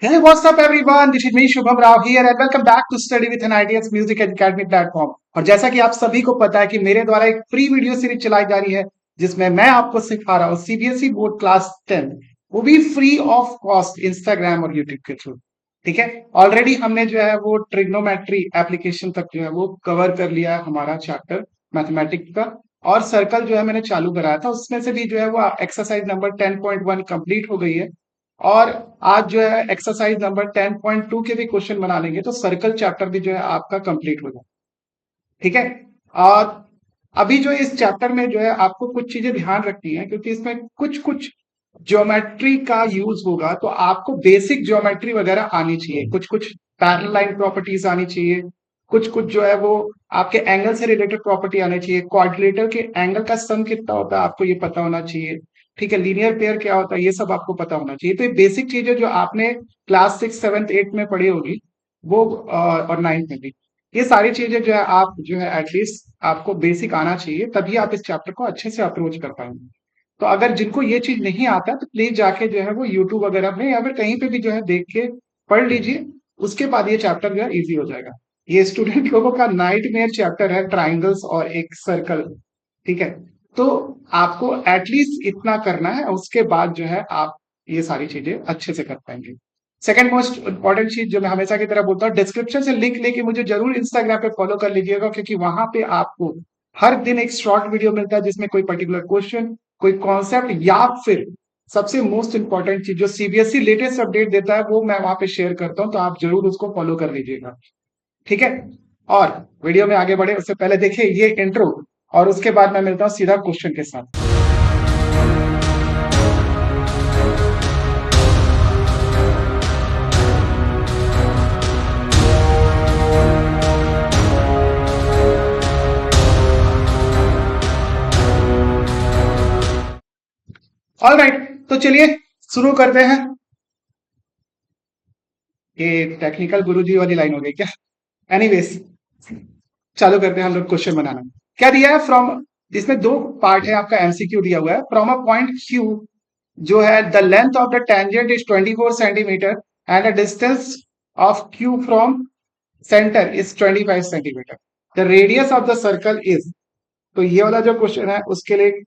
Hey, what's up everyone? This is me Shubham Rao here and welcome back to Study with an IDS Music Academy platform। और जैसा कि आप सभी को पता है कि मेरे द्वारा एक फ्री वीडियो सीरीज चलाई जा रही है जिसमें मैं आपको सिखा रहा हूँ सीबीएसई बोर्ड क्लास 10, वो भी फ्री ऑफ कॉस्ट इंस्टाग्राम और यूट्यूब के थ्रू। ठीक है, ऑलरेडी हमने जो है वो ट्रिग्नोमेट्री एप्लीकेशन तक जो है वो कवर कर लिया है हमारा चैप्टर मैथमेटिक्स का। और सर्कल जो है मैंने चालू कराया था, उसमें से भी जो है वो एक्सरसाइज नंबर 10.1 कंप्लीट हो गई है। और आज जो है एक्सरसाइज नंबर 10.2 के भी क्वेश्चन बना लेंगे तो सर्कल चैप्टर भी जो है आपका कंप्लीट हो जाए। ठीक है। और अभी जो इस चैप्टर में जो है आपको कुछ चीजें ध्यान रखनी है क्योंकि इसमें कुछ कुछ ज्योमेट्री का यूज होगा, तो आपको बेसिक ज्योमेट्री वगैरह आनी चाहिए, कुछ कुछ पैरेलल लाइन प्रॉपर्टीज आनी चाहिए, कुछ कुछ जो है वो आपके एंगल से रिलेटेड प्रॉपर्टी आनी चाहिए, क्वाड्रिलेटरल के एंगल का सम कितना होता है आपको ये पता होना चाहिए। ठीक है, लीनियर पेयर क्या होता है ये सब आपको पता होना चाहिए। तो ये बेसिक चीजें जो आपने क्लास 6, 7, 8 में पढ़ी होगी वो और 9th में भी, ये सारी चीजें जो है आप जो है एटलीस्ट आपको बेसिक आना चाहिए, तभी आप इस चैप्टर को अच्छे से अप्रोच कर पाएंगे। तो अगर जिनको ये चीज नहीं आता तो प्लीज जाके जो है वो यूट्यूब वगैरह में या फिर कहीं पे भी जो है देख के पढ़ लीजिए। उसके बाद ये चैप्टर जो है इजी हो जाएगा। ये स्टूडेंट लोगों का नाइटमेयर चैप्टर है, ट्राइंगल्स और एक सर्कल। ठीक है, तो आपको एटलीस्ट इतना करना है, उसके बाद जो है आप ये सारी चीजें अच्छे से कर पाएंगे। सेकंड मोस्ट इंपॉर्टेंट चीज जो मैं हमेशा की तरह बोलता हूँ, डिस्क्रिप्शन से लिंक लेके मुझे जरूर इंस्टाग्राम पे फॉलो कर लीजिएगा, क्योंकि वहां पे आपको हर दिन एक शॉर्ट वीडियो मिलता है जिसमें कोई पर्टिकुलर क्वेश्चन, कोई कॉन्सेप्ट या फिर सबसे मोस्ट इंपॉर्टेंट चीज जो सीबीएसई लेटेस्ट अपडेट देता है वो मैं वहां पे शेयर करता हूँ, तो आप जरूर उसको फॉलो कर लीजिएगा। ठीक है। और वीडियो में आगे बढ़े उससे पहले देखिए ये इंट्रो, और उसके बाद मैं मिलता हूँ सीधा क्वेश्चन के साथ। ऑल राइट, तो चलिए शुरू करते हैं। ये टेक्निकल गुरुजी वाली लाइन हो गई क्या? एनीवेज, चालू करते हैं हम लोग क्वेश्चन बनाना। क्या दिया है? फ्रॉम, इसमें दो पार्ट है, आपका एमसीक्यू दिया हुआ है। फ्रॉम अ पॉइंट क्यू, जो है the length of the tangent is 24 centimetre and the distance of Q from centre is 25 centimetre. The radius of the circle is, तो ये वाला जो क्वेश्चन है उसके लिए,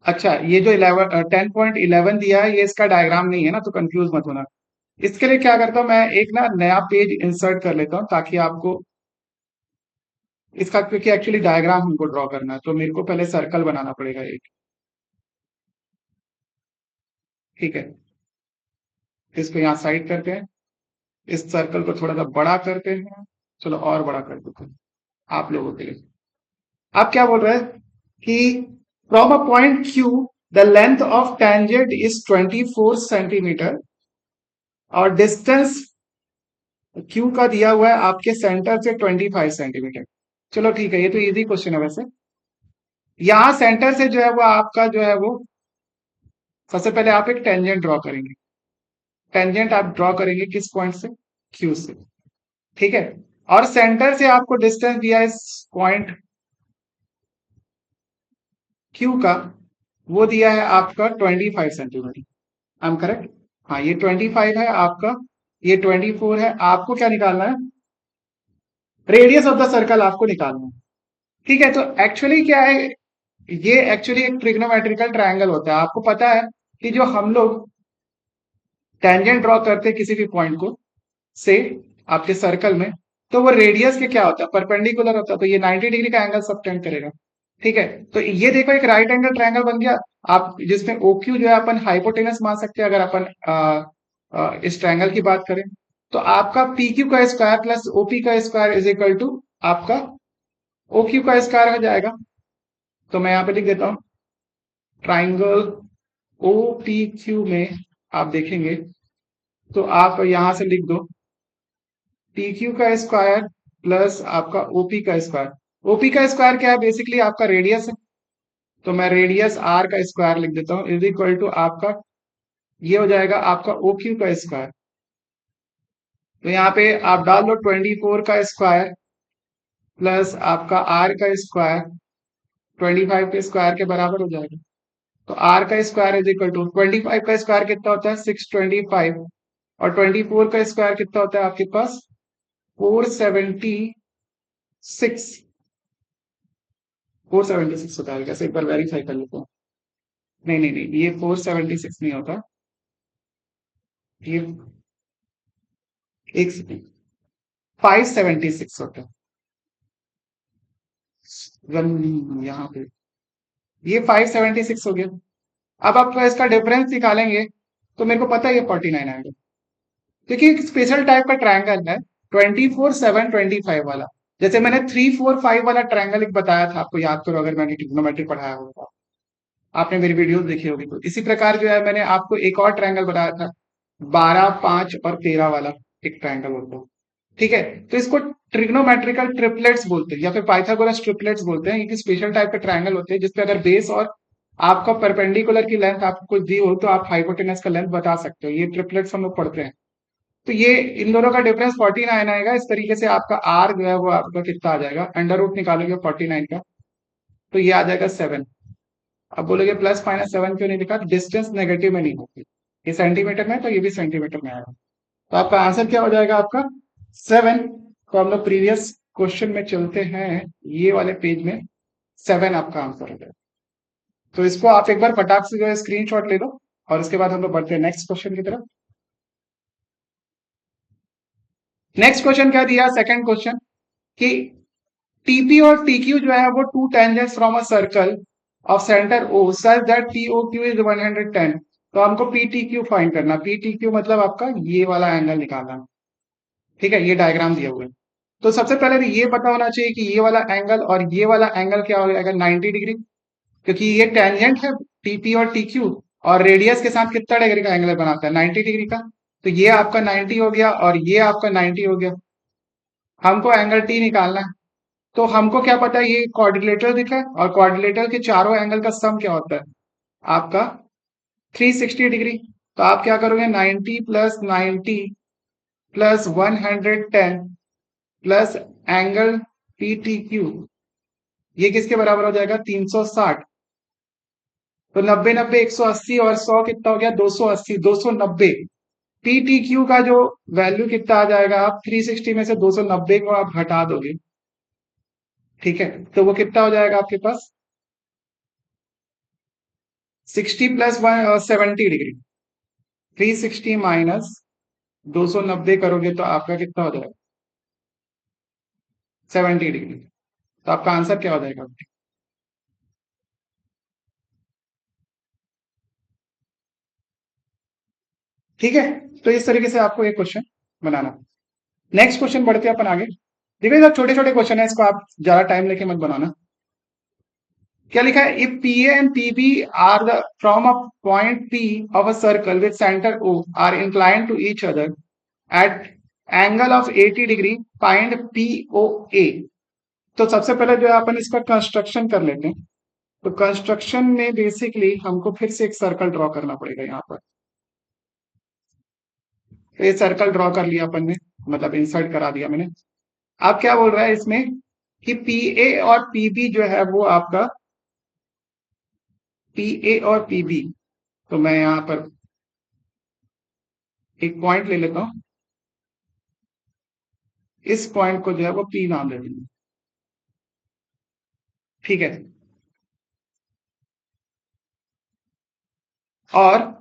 अच्छा ये जो 10.11 दिया है ये इसका डायग्राम नहीं है ना, तो कंफ्यूज मत होना। इसके लिए क्या करता हूं मैं, एक ना नया पेज इंसर्ट कर लेता हूं ताकि आपको इसका, क्योंकि एक्चुअली डायग्राम हमको ड्रॉ करना है तो मेरे को पहले सर्कल बनाना पड़ेगा एक। ठीक है, इसको यहाँ साइड करते हैं, इस सर्कल को थोड़ा सा बड़ा करते हैं, चलो और बड़ा कर देते हैं आप लोगों के लिए। आप क्या बोल रहे हैं कि from a point Q the length of tangent is 24 centimetre और डिस्टेंस क्यू का दिया हुआ है आपके सेंटर से 25 सेंटीमीटर। चलो ठीक है, ये तो इजी क्वेश्चन है वैसे। यहाँ सेंटर से जो है वो आपका जो है वो, सबसे पहले आप एक टेंजेंट ड्रॉ करेंगे। टेंजेंट आप ड्रॉ करेंगे किस पॉइंट से? क्यू से। ठीक है, और सेंटर से आपको डिस्टेंस दिया है इस पॉइंट क्यू का, वो दिया है आपका 25 सेंटीमीटर। I am correct? हाँ, ये 25 है आपका, ये 24 है। आपको क्या निकालना है? रेडियस ऑफ द सर्कल आपको निकालना है। ठीक है, तो एक्चुअली क्या है, ये एक्चुअली एक ट्रिग्नोमेट्रिकल ट्रायंगल होता है। आपको पता है कि जो हम लोग टेंजेंट ड्रॉ करते हैं किसी भी पॉइंट को से आपके सर्कल में, तो वो रेडियस के क्या होता है, परपेंडिकुलर होता है, तो ये 90 डिग्री का एंगल सबटेंड करेगा। ठीक है, तो ये देखो एक राइट एंगल ट्रायंगल बन गया। आप जिसमें ओ क्यू जो है अपन हाइपोटेनस मान सकते हैं, अगर अपन इस ट्रायंगल की बात करें, तो आपका पी क्यू का स्क्वायर प्लस ओपी का स्क्वायर इज इक्वल टू आपका ओ क्यू का स्क्वायर हो जाएगा। तो मैं यहाँ पे लिख देता हूँ, ट्राइंगल ओ पी क्यू में आप देखेंगे तो आप यहां से लिख दो पी क्यू का स्क्वायर प्लस आपका ओपी का स्क्वायर। ओपी का स्क्वायर क्या है? बेसिकली आपका रेडियस है, तो मैं रेडियस आर का स्क्वायर लिख देता हूँ इज इक्वल टू आपका, ये हो जाएगा आपका ओ क्यू का स्क्वायर। तो यहाँ पे आप डाल दो 24 का स्क्वायर प्लस आपका आर का स्क्वायर, 25 के स्क्वायर के बराबर हो जाएगा। तो आर का स्क्वायर इज इक्वल टू 25 का स्क्वायर कितना होता है 625 और 24 का स्क्वायर कितना होता है आपके पास 476। 476 होता है कैसे एक बार वेरीफाई कर लेते हैं। नहीं नहीं नहीं ये 476 नहीं होता। ये एक सेकेंड 576 होता है। यहाँ पे ये 576 हो गया। अब आप इसका डिफरेंस निकालेंगे तो मेरे को पता है ये 49 आएगा क्योंकि एक स्पेशल टाइप का ट्रायंगल है 24 7 25 वाला। जैसे मैंने 3 4 5 वाला ट्रायंगल एक बताया था आपको याद करो अगर मैंने ट्रिग्नोमेट्री पढ़ाया होगा आपने मेरी वीडियोस देखी होगी तो इसी प्रकार जो है मैंने आपको एक और ट्रायंगल बताया था 12 5 और 13 वाला एक ट्रायंगल होता है। ठीक है तो इसको ट्रिग्नोमेट्रिकल ट्रिपलेट्स बोलते हैं या फिर पाइथागोरस ट्रिपलेट्स बोलते हैं। ये स्पेशल टाइप के ट्रायंगल होते हैं जिसपे अगर बेस और आपका परपेंडिकुलर की लेंथ आपको कुछ दी हो तो आप हाइपोटेनस का लेंथ बता सकते हो। ये ट्रिपलेट्स हम लोग पढ़ते हैं। तो ये इन दोनों का डिफरेंस 49 आएगा। इस तरीके से आपका आर जो है वो आपका कितना आ जाएगा अंडर रूट निकालोगे 49 का तो ये आ जाएगा 7। अब बोलोगे प्लस माइनस 7 क्यों नहीं लिखा डिस्टेंस नेगेटिव में नहीं होती। ये सेंटीमीटर में है तो ये भी सेंटीमीटर में आएगा। तो आपका आंसर क्या हो जाएगा आपका 7। तो हम लोग प्रीवियस क्वेश्चन में चलते हैं ये वाले पेज में 7 आपका आंसर हो जाएगा। तो इसको आप एक बार फटाक से जो है स्क्रीनशॉट ले लो और उसके बाद हम लोग बढ़ते हैं नेक्स्ट क्वेश्चन की तरफ। नेक्स्ट क्वेश्चन क्या दिया सेकंड क्वेश्चन कि टीपी और टीक्यू जो है वो two tangents from a circle of centre O such that POQ is 110। तो हमको पीटीक्यू फाइंड करना। पीटीक्यू मतलब आपका ये वाला एंगल निकालना। ठीक है ये डायग्राम दिया हुआ है। तो सबसे पहले तो ये पता होना चाहिए कि ये वाला एंगल और ये वाला एंगल क्या हो जाएगा 90 डिग्री क्योंकि ये टेंजेंट है टीपी और टीक्यू और रेडियस के साथ कितना डिग्री का एंगल बनाता है 90 डिग्री का। तो ये आपका 90 हो गया और ये आपका 90 हो गया। हमको एंगल टी निकालना है। तो हमको क्या पता है ये क्वाड्रिलेटरल दिखा है और क्वाड्रिलेटरल के चारों एंगल का सम क्या होता है आपका 360 डिग्री। तो आप क्या करोगे 90 plus 90 plus 110 plus angle P T Q ये किसके बराबर हो जाएगा 360। तो 90 90 180 और 100 कितना हो गया 280 290। पी टी क्यू का जो वैल्यू कितना आ जाएगा आप 360 में से 290 को आप हटा दोगे। ठीक है तो वो कितना हो जाएगा आपके पास 60 प्लस 170 डिग्री। 360 माइनस 290 करोगे तो आपका कितना हो जाएगा 70 डिग्री। तो आपका आंसर क्या हो जाएगा। ठीक है तो इस तरीके से आपको एक क्वेश्चन बनाना। नेक्स्ट क्वेश्चन बढ़ते हैं अपन आगे। देखिए ये छोटे छोटे क्वेश्चन है इसको आप ज्यादा टाइम लेके मत बनाना। क्या लिखा है if P and P B are the from a point P of a circle with centre O are incline to each other at angle of 80 degree find P O A. तो सबसे पहले जो है अपन इसका कंस्ट्रक्शन कर लेते हैं। तो कंस्ट्रक्शन में बेसिकली हमको फिर से एक सर्कल ड्रॉ करना पड़ेगा यहाँ पर। तो ये सर्कल ड्रॉ कर लिया अपन ने मतलब इंसर्ट करा दिया मैंने। अब क्या बोल रहा है इसमें कि पी ए और पी बी जो है वो आपका पी ए और पी बी। तो मैं यहां पर एक पॉइंट ले लेता हूं। इस पॉइंट को जो है वो पी नाम दे देंगे। ठीक है और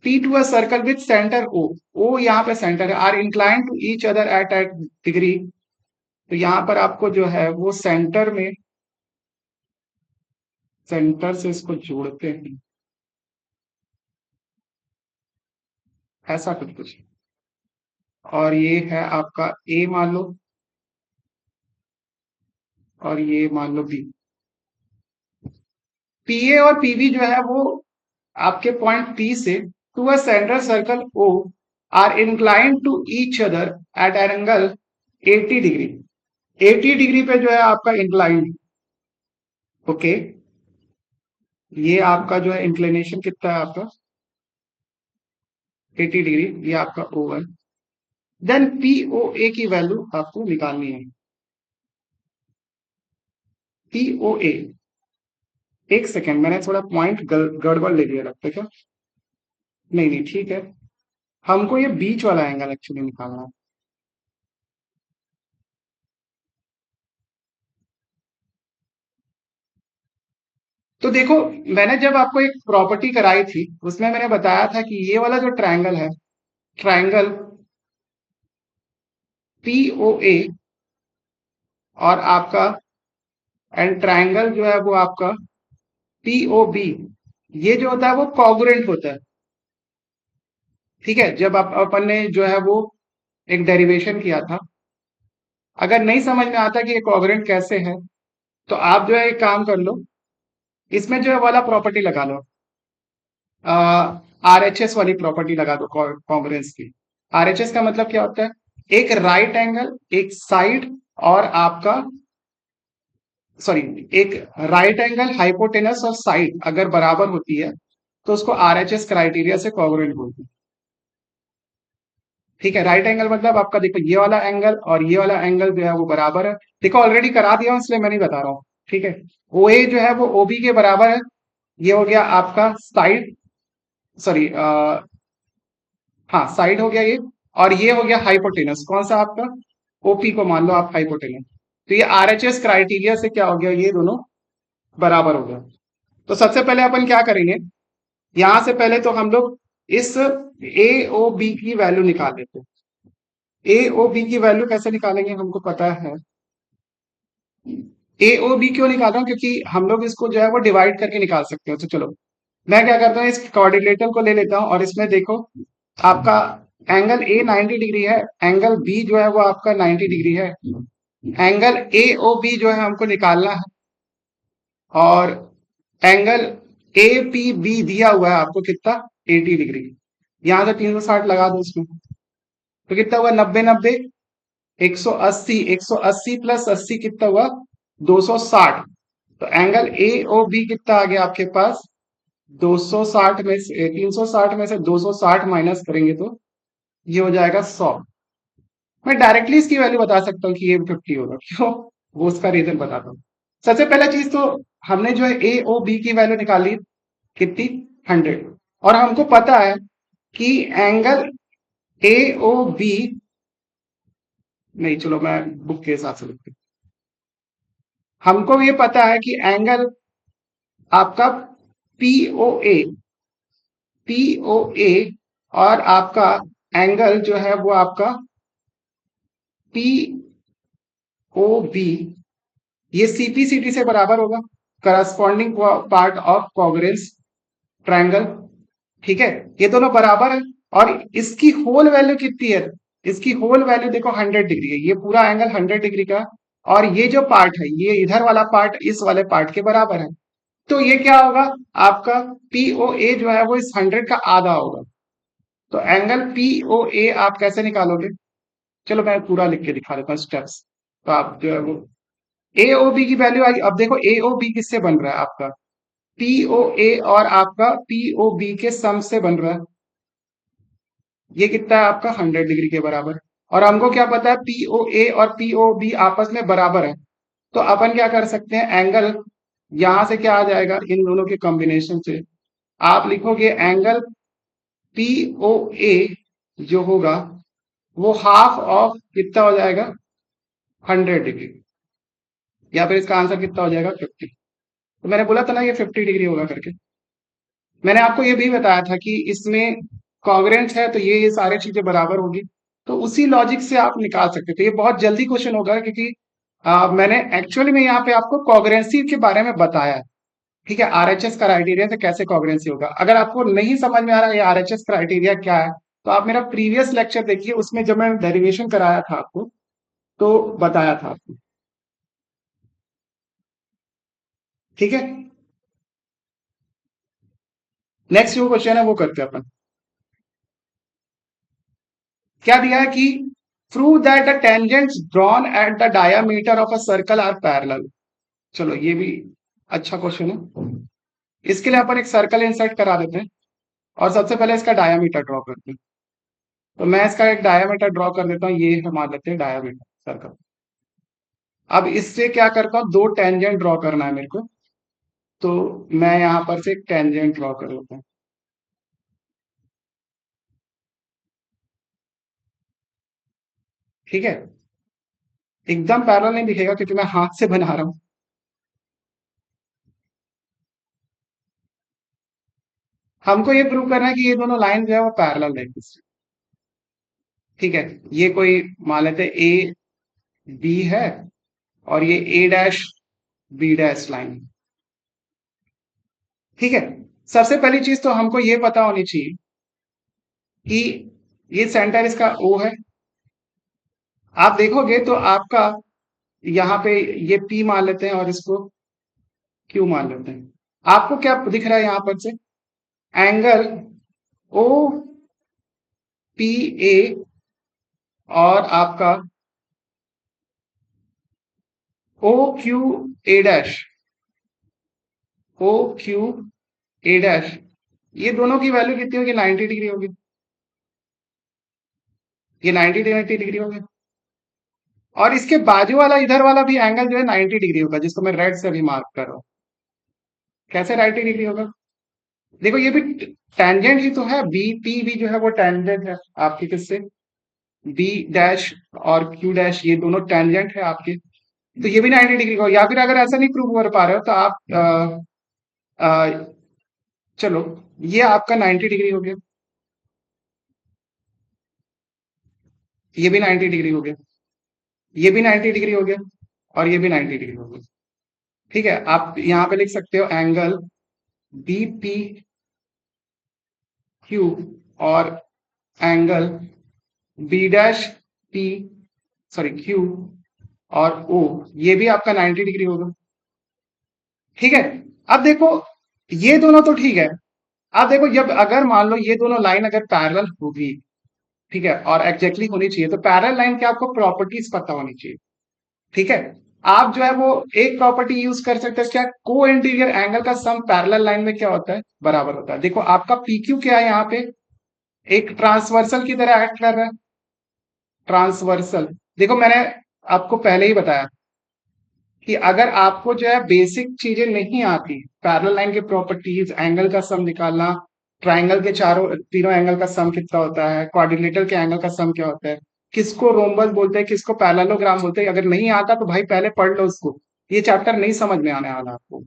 P to a circle with centre O. O यहाँ पे सेंटर है are incline to each other at at degree. तो यहां पर आपको जो है वो सेंटर में सेंटर से इसको जोड़ते हैं ऐसा कुछ कुछ। और ये है आपका ए मान लो और ये मान लो बी। पीए और पीबी जो है वो आपके पॉइंट पी से to a central circle O are incline to each other at an angle 80 degree. 80 degree पे जो है आपका इंक्लाइन। ओके ये आपका जो है इंक्लिनेशन कितना है आपका 80 डिग्री। ये आपका ओ है। देन पी ओ ए की वैल्यू आपको निकालनी है। पी ओ ए एक सेकेंड, मैंने थोड़ा पॉइंट गड़बड़ ले लिया लगता है क्या? नहीं नहीं, ठीक है। हमको ये बीच वाला एंगल एक्चुअली निकालना है। तो देखो, मैंने जब आपको एक प्रॉपर्टी कराई थी उसमें मैंने बताया था कि ये वाला जो ट्रायंगल है, ट्रायंगल पी ओ ए और आपका एंड ट्रायंगल जो है वो आपका पी ओ बी, ये जो होता है वो कॉन्ग्रुएंट होता है। ठीक है, जब आप अपन ने जो है वो एक डेरिवेशन किया था, अगर नहीं समझ में आता कि ये कॉन्ग्रुएंट कैसे है, तो आप जो है एक काम कर लो, इसमें जो है वाला प्रॉपर्टी लगा लो, आर एच एस वाली प्रॉपर्टी लगा दो कॉन्ग्रुएंस की। आर एच एस का मतलब क्या होता है? एक राइट एंगल, एक साइड और आपका, सॉरी, एक राइट एंगल हाइपोटेनस और साइड अगर बराबर होती है तो उसको आरएचएस क्राइटेरिया से कोवरेंट बोलते हैं। ठीक है, राइट एंगल मतलब आपका देखो ये वाला एंगल और ये वाला एंगल जो है वो बराबर है। देखो ऑलरेडी करा दिया हूं इसलिए मैं नहीं बता रहा हूँ। ठीक है, ओ ए जो है वो ओबी के बराबर है। ये हो गया आपका साइड, सॉरी, हाँ साइड हो गया ये। और ये हो गया हाइपोटेनस, कौन सा आपका? ओपी को मान लो आप हाइपोटेनस। तो ये आरएचएस क्राइटेरिया से क्या हो गया, ये दोनों बराबर हो गया। तो सबसे पहले अपन क्या करेंगे, यहां से पहले तो हम लोग इस ए ओ बी की वैल्यू निकाल लेते हैं। ए ओ बी की वैल्यू कैसे निकालेंगे हमको पता है। ए ओ बी क्यों निकाल रहा हूं, क्योंकि हम लोग इसको जो है वो डिवाइड करके निकाल सकते हैं। तो चलो मैं क्या करता हूँ, इस कोऑर्डिनेटर को ले लेता हूँ और इसमें देखो आपका एंगल ए 90 डिग्री है, एंगल बी जो है वो आपका 90 डिग्री है। एंगल ए ओ बी जो है हमको निकालना है, और एंगल ए पी बी दिया हुआ है आपको कितना, 80 डिग्री। यहां से 360 लगा दो इसमें, तो कितना हुआ, 90 90, 180, 180 प्लस 80 कितना हुआ, 260। तो एंगल ए ओ बी कितना आ गया आपके पास, 260 में से 360 में से 260 माइनस करेंगे तो ये हो जाएगा 100। मैं डायरेक्टली इसकी वैल्यू बता सकता हूँ कि ये 50 होगा, क्यों, वो उसका रीजन बताता हूँ। सबसे पहला चीज तो हमने जो है ए ओ बी की वैल्यू निकाली कितनी, 100। और हमको पता है कि एंगल ए ओ बी, नहीं चलो मैं बुक के हिसाब से लिखती हूँ। हमको ये पता है कि एंगल आपका पी ओ ए, पी ओ ए और आपका एंगल जो है वो आपका पी ओ बी, ये सीपीसीटी से बराबर होगा, corresponding part of congruence triangle. ठीक है, ये दोनों बराबर है। और इसकी होल वैल्यू कितनी है, इसकी होल वैल्यू देखो 100 डिग्री है, ये पूरा एंगल 100 डिग्री का। और ये जो पार्ट है, ये इधर वाला पार्ट इस वाले पार्ट के बराबर है। तो ये क्या होगा, आपका पीओ ए जो है वो इस 100 का आधा होगा। तो एंगल पीओ ए आप कैसे निकालोगे, चलो मैं पूरा लिख के दिखा देता हूँ स्टेप्स। तो आप जो है वो ए ओ बी की वैल्यू आई। अब देखो ए ओ बी किससे बन रहा है, आपका पीओ ए और आपका पीओ बी के सम से बन रहा है। ये कितना है आपका, 100 डिग्री के बराबर। और हमको क्या पता है, पीओ ए और पीओ बी आपस में बराबर है। तो अपन क्या कर सकते हैं, एंगल यहां से क्या आ जाएगा, इन दोनों के कॉम्बिनेशन से आप लिखोगे एंगल पीओ ए जो होगा वो हाफ ऑफ कितना हो जाएगा, 100 डिग्री। या फिर इसका आंसर कितना हो जाएगा, 50। तो मैंने बोला था ना ये 50 डिग्री होगा करके। मैंने आपको ये भी बताया था कि इसमें कॉन्ग्रुएंट है तो ये सारी चीजें बराबर होगी। तो उसी लॉजिक से आप निकाल सकते थे। ये बहुत जल्दी क्वेश्चन होगा, क्योंकि मैंने एक्चुअली में यहाँ पे आपको कॉन्ग्रुएंसी के बारे में बताया है। ठीक है, आरएचएस क्राइटेरिया से कैसे कॉन्ग्रुएंसी होगा। अगर आपको नहीं समझ में आ रहा है ये आरएचएस क्राइटेरिया क्या है, तो आप मेरा प्रीवियस लेक्चर देखिए, उसमें जब मैं डेरिवेशन कराया था आपको तो बताया था आपको। ठीक है, नेक्स्ट जो क्वेश्चन है वो करते हैं अपन। क्या दिया है कि prove that the tangents drawn at the diameter of a circle are parallel. चलो ये भी अच्छा क्वेश्चन है। इसके लिए अपन एक सर्कल इंसर्ट करा देते हैं और सबसे पहले इसका डायामीटर ड्रॉ करते हैं। तो मैं इसका एक डायामीटर ड्रॉ कर देता हूँ, ये मान लेते हैं डायामीटर सर्कल। अब इससे क्या करता हूँ, दो टेंजेंट ड्रॉ करना है मेरे को। तो मैं यहाँ पर से एक टेंजेंट ड्रॉ कर लेता हूँ। ठीक है, एकदम पैरेलल नहीं दिखेगा क्योंकि मैं हाथ से बना रहा हूँ। हमको ये प्रूव करना है कि ये दोनों लाइन जो है वो पैरेलल है एक दूसरे। ठीक है, ये कोई मान लेते ए बी है और ये ए डैश बी डैश लाइन। ठीक है, सबसे पहली चीज तो हमको ये पता होनी चाहिए कि ये सेंटर इसका ओ है। आप देखोगे तो आपका यहाँ पे ये पी मान लेते हैं और इसको क्यू मान लेते हैं। आपको क्या दिख रहा है यहाँ पर से? एंगल ओ पी ए और आपका O Q A dash, O Q A dash, ये दोनों की वैल्यू कितनी होगी? 90 डिग्री होगी। ये 90 डिग्री होगी। और इसके बाजू वाला इधर वाला भी एंगल जो है 90 डिग्री होगा, जिसको मैं रेड से अभी मार्क कर रहा हूँ। कैसे 90 डिग्री होगा? देखो ये भी टेंजेंट ही तो है, बी टी भी जो है वो टेंजेंट है आपके किससे? बी डैश और क्यू डैश, ये दोनों टेंजेंट है आपके। तो ये भी 90 डिग्री का हो। या फिर अगर ऐसा नहीं प्रूव कर पा रहे हो तो आप चलो, ये आपका 90 डिग्री हो गया, ये भी 90 डिग्री हो गया, ये भी 90 डिग्री हो गया और ये भी 90 डिग्री हो गया। ठीक है, आप यहाँ पे लिख सकते हो एंगल बी पी क्यू और angle B dash P, sorry Q और ओ, ये भी आपका 90 डिग्री होगा। ठीक है, अब देखो ये दोनों तो ठीक है। अब देखो जब अगर मान लो ये दोनों लाइन अगर पैरेलल होगी, ठीक है, और एग्जैक्टली होनी चाहिए, तो पैरेलल लाइन की आपको प्रॉपर्टीज पता होनी चाहिए। ठीक है, आप जो है वो एक प्रॉपर्टी यूज कर सकते हैं, क्या? को इंटीरियर एंगल का सम पैरेलल लाइन में क्या होता है? बराबर होता है। देखो आपका पीक्यू क्या है यहाँ पे? एक ट्रांसवर्सल की तरह एक्ट कर रहा है। ट्रांसवर्सल, देखो मैंने आपको पहले ही बताया कि अगर आपको जो है बेसिक चीजें नहीं आती, पैरेलल लाइन के प्रॉपर्टीज, एंगल का सम निकालना, ट्राइंगल के चारों तीनों एंगल का सम कितना होता है, क्वाड्रिलेटरल के एंगल का सम क्या होता है, किसको रोम्बस बोलते हैं, किसको पैरेललोग्राम बोलते हैं, अगर नहीं आता तो भाई पहले पढ़ लो उसको। ये चैप्टर नहीं समझ में आने वाला आपको,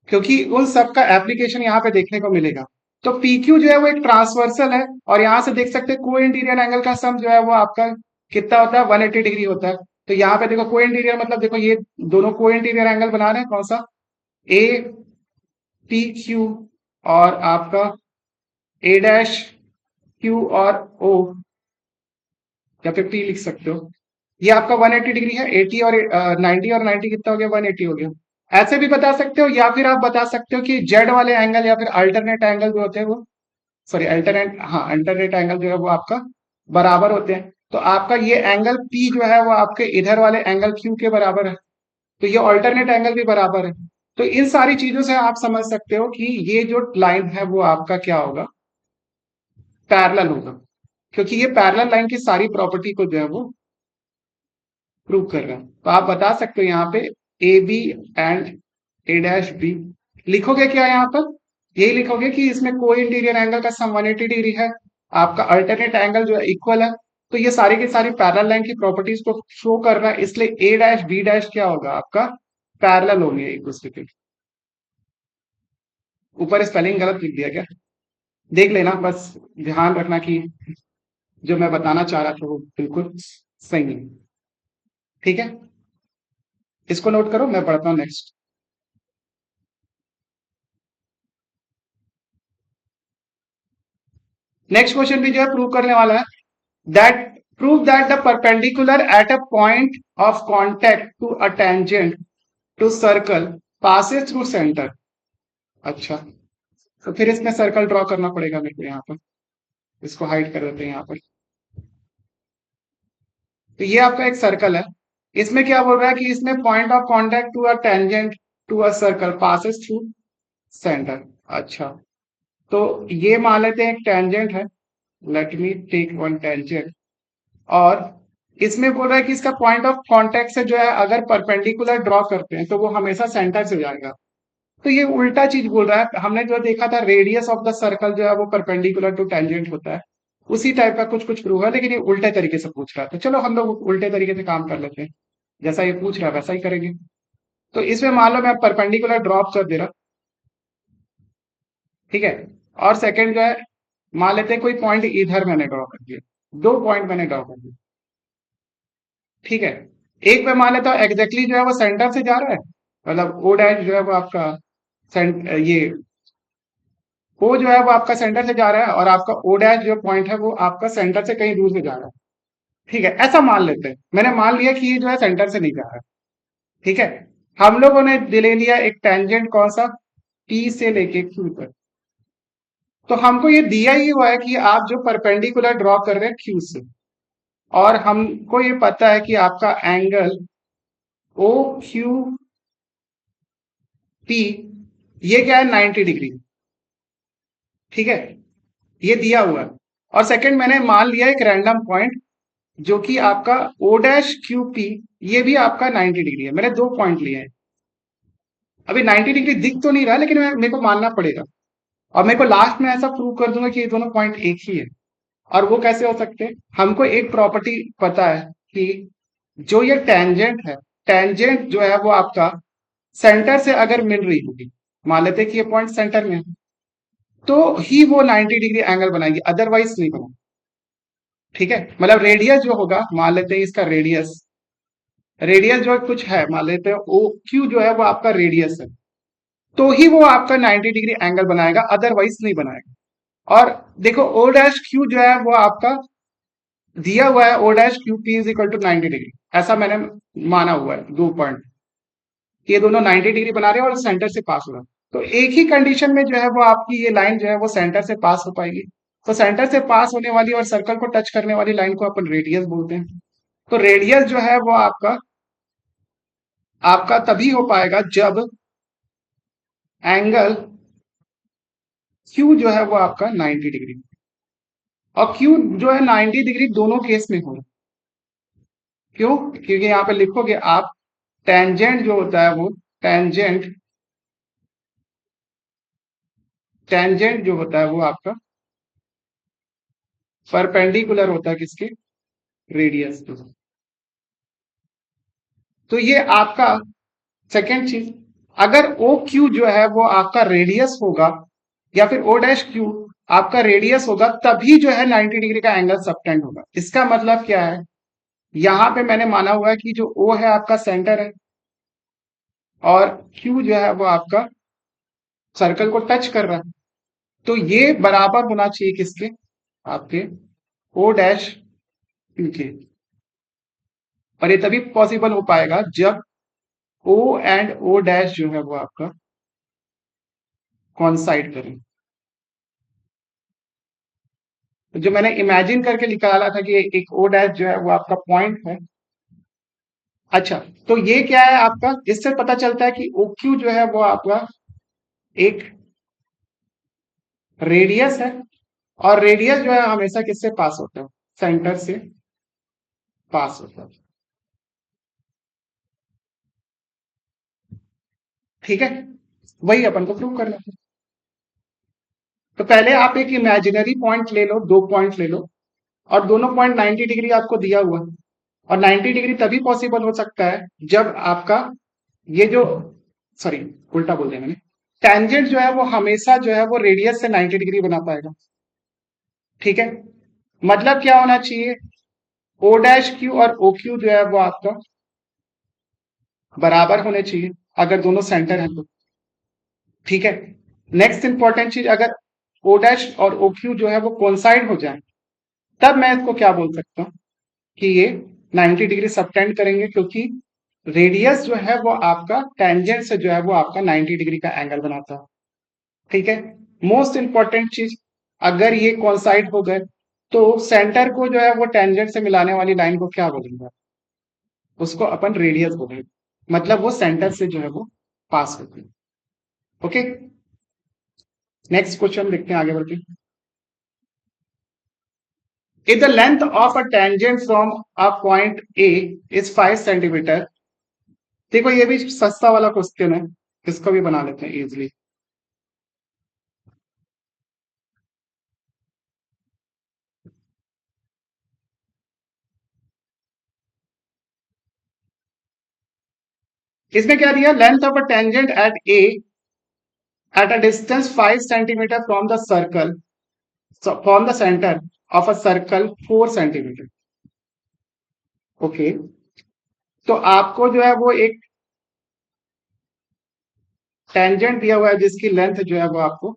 क्योंकि उन सब का एप्लीकेशन यहाँ पे देखने को मिलेगा। तो पीक्यू जो है वो एक ट्रांसवर्सल है, और यहां से देख सकते हैं को इंटीरियर एंगल का सम जो है वो आपका कितना होता है? 180 डिग्री होता है। तो यहाँ पे देखो को इंटीरियर मतलब देखो ये दोनों को इंटीरियर एंगल बना रहे हैं, कौन सा? ए पी क्यू और आपका ए डैश क्यू और ओ, या फिर पी लिख सकते हो। ये आपका 180 डिग्री है। 80 और 90 और 90 कितना हो गया? 180 हो गया। ऐसे भी बता सकते हो, या फिर आप बता सकते हो कि जेड वाले एंगल या फिर अल्टरनेट एंगल जो होते हैं वो, सॉरी अल्टरनेट, हाँ अल्टरनेट एंगल जो है वो आपका बराबर होते हैं। तो आपका ये एंगल पी जो है वो आपके इधर वाले एंगल क्यू के बराबर है, तो ये अल्टरनेट एंगल भी बराबर है। तो इन सारी चीजों से आप समझ सकते हो कि ये जो लाइन है वो आपका क्या होगा? पैरेलल होगा, क्योंकि ये पैरेलल लाइन की सारी प्रॉपर्टी को जो है वो प्रूव कर रहा है। तो आप बता सकते हो यहाँ पे A B and A dash B. लिखोगे क्या यहाँ पर? यही लिखोगे कि इसमें को इंटीरियर एंगल का सम 180 डिग्री है, आपका अल्टरनेट एंगल जो है इक्वल है। तो ये सारी की सारी पैरेलल लाइन की प्रॉपर्टीज को शो कर रहा है, इसलिए ए डैश बी डैश क्या होगा आपका? पैरेलल होंगे एक दूसरे के। ऊपर स्पेलिंग गलत लिख दिया क्या? देख लेना, बस ध्यान रखना कि जो मैं बताना चाह रहा था वो बिल्कुल सही है। ठीक है, इसको नोट करो, मैं पढ़ता हूँ नेक्स्ट। नेक्स्ट क्वेश्चन भी जो है प्रूव करने वाला है। That prove that the perpendicular at a point of contact to a tangent to circle passes through centre. अच्छा, तो फिर इसमें सर्कल ड्रॉ करना पड़ेगा मेरे को यहाँ पर। इसको हाइड कर देते हैं यहाँ पर। तो ये आपका एक सर्कल है। इसमें क्या बोल रहा है कि इसमें point of contact to a tangent to a circle passes through centre. अच्छा, तो ये मान लेते हैं एक टेंजेंट है। Let me take one tangent. और इसमें बोल रहा है कि इसका पॉइंट ऑफ कांटेक्ट से जो है अगर परपेंडिकुलर ड्रॉ करते हैं तो वो हमेशा सेंटर से जाएगा। तो ये उल्टा चीज बोल रहा है। हमने जो देखा था रेडियस ऑफ द सर्कल जो है वो परपेंडिकुलर टू टेंजेंट होता है, उसी टाइप का कुछ कुछ प्रूव है, लेकिन ये उल्टे तरीके से पूछ रहा है। तो चलो हम लोग उल्टे तरीके से काम कर लेते हैं, जैसा ये पूछ रहा है वैसा ही करेंगे। तो इसमें मान लो मैं परपेंडिकुलर ड्रॉप कर दे रहा, ठीक है। और सेकंड जो है, मान लेते हैं कोई पॉइंट इधर मैंने ड्रॉ कर दिया, दो पॉइंट मैंने ड्रॉ कर दिया, ठीक है। एक पे मान लेता हूँ एग्जैक्टली जो है वो सेंटर से जा रहा है, मतलब ओ डैश जो है वो आपका ये ओ जो है वो आपका सेंटर से जा रहा है, और आपका ओ डैश जो पॉइंट है वो आपका सेंटर से कहीं दूर से जा रहा है, ठीक है। ऐसा मान लेते हैं, मैंने मान लिया कि ये जो है सेंटर से नहीं जा रहा है, ठीक है। हम लोगों ने ले लिया एक टेंजेंट कौन सा, टी से लेके क्यू तक। तो हमको ये दिया ही हुआ है कि आप जो परपेंडिकुलर ड्रॉ कर रहे हैं क्यू से, और हमको ये पता है कि आपका एंगल ओ क्यू पी ये क्या है 90 डिग्री, ठीक है। ये दिया हुआ है। और सेकंड मैंने मान लिया एक रैंडम पॉइंट जो कि आपका ओ डैश क्यू पी, ये भी आपका 90 डिग्री है। मैंने दो पॉइंट लिए हैं। अभी 90 डिग्री दिख तो नहीं रहा, लेकिन मेरे को मानना पड़ेगा, और मेरे को लास्ट में ऐसा प्रूव कर दूंगा कि ये दोनों पॉइंट एक ही है। और वो कैसे हो सकते हैं, हमको एक प्रॉपर्टी पता है कि जो ये टेंजेंट है, टेंजेंट जो है वो आपका सेंटर से अगर मिल रही होगी, मान लेते हैं कि ये पॉइंट सेंटर में है, तो ही वो 90 डिग्री एंगल बनाएगी, अदरवाइज नहीं बना, ठीक है। मतलब रेडियस जो होगा, मान लेते हैं इसका रेडियस, रेडियस जो कुछ है, मान लेते हैं ओ क्यू जो है वो आपका रेडियस है, तो ही वो आपका 90 डिग्री एंगल बनाएगा, अदरवाइज नहीं बनाएगा। और देखो ओ डैश क्यू जो है वो आपका दिया हुआ है, O dash Q P is equal to 90 degree, ऐसा मैंने माना हुआ है दो पॉइंट, कि ये दोनों 90 डिग्री बना रहे हैं और सेंटर से पास हो रहा है। तो एक ही कंडीशन में जो है वो आपकी ये लाइन जो है वो सेंटर से पास हो पाएगी। तो सेंटर से पास होने वाली और सर्कल को टच करने वाली लाइन को अपन रेडियस बोलते हैं। तो रेडियस जो है वो आपका आपका तभी हो पाएगा जब एंगल क्यू जो है वो आपका 90 डिग्री, और क्यू जो है 90 डिग्री दोनों केस में हो। क्यों? क्योंकि यहाँ पे लिखोगे आप टेंजेंट जो होता है वो टेंजेंट टेंजेंट जो होता है वो आपका परपेंडिकुलर होता है किसके, रेडियस के। तो ये आपका सेकेंड चीज, अगर ओ क्यू जो है वो आपका रेडियस होगा, या फिर ओ डैश क्यू आपका रेडियस होगा, तभी जो है 90 डिग्री का एंगल सबटेंड होगा। इसका मतलब क्या है, यहां पे मैंने माना हुआ है कि जो ओ है आपका सेंटर है, और क्यू जो है वो आपका सर्कल को टच कर रहा है, तो ये बराबर होना चाहिए किसके, आपके ओ डैश क्यू के। और ये तभी पॉसिबल हो पाएगा जब ओ एंड ओ डैश जो है वो आपका कॉन्साइड करें। तो जो मैंने इमेजिन करके निकाला था कि एक ओ डैश जो है वो आपका पॉइंट है। अच्छा, तो ये क्या है आपका, इससे पता चलता है कि ओ क्यू जो है वो आपका एक रेडियस है, और रेडियस जो है हमेशा किससे पास होता है, सेंटर से पास होता है, ठीक है। वही अपन को प्रूव करना है। तो पहले आप एक इमेजिनरी पॉइंट ले लो, दो पॉइंट ले लो, और दोनों पॉइंट 90 डिग्री आपको दिया हुआ है। और 90 डिग्री तभी पॉसिबल हो सकता है जब आपका ये जो, सॉरी उल्टा बोल दिया मैंने, टेंजेंट जो है वो हमेशा जो है वो रेडियस से 90 डिग्री बना पाएगा, ठीक है। मतलब क्या होना चाहिए, ओ डैश क्यू और ओ क्यू जो है वो आपका बराबर होने चाहिए, अगर दोनों सेंटर है तो, ठीक है। नेक्स्ट इंपॉर्टेंट चीज, अगर ओ डैश और ओ क्यू जो है वो कोइंसाइड हो जाए, तब मैं इसको क्या बोल सकता हूँ कि ये 90 डिग्री सबटेंड करेंगे, क्योंकि रेडियस जो है वो आपका टेंजेंट से जो है वो आपका 90 डिग्री का एंगल बनाता है, ठीक है। मोस्ट इंपॉर्टेंट चीज, अगर ये कोइंसाइड हो गए, तो सेंटर को जो है वो टेंजेंट से मिलाने वाली लाइन को क्या बोलेंगे, उसको अपन रेडियस बोलेंगे। मतलब वो सेंटर से जो है वो पास होती है। ओके, नेक्स्ट क्वेश्चन देखते हैं आगे बढ़ के। If the length of a tangent from a point A is 5 centimetre, देखो ये भी सस्ता वाला क्वेश्चन है, इसको भी बना लेते हैं इजिली। इसमें क्या दिया, length of a tangent at A at a distance 5 centimeter from the circle, so from the center of a circle 4 centimeter। Okay, तो आपको जो है वो एक टेंजेंट दिया हुआ है जिसकी लेंथ जो है वो आपको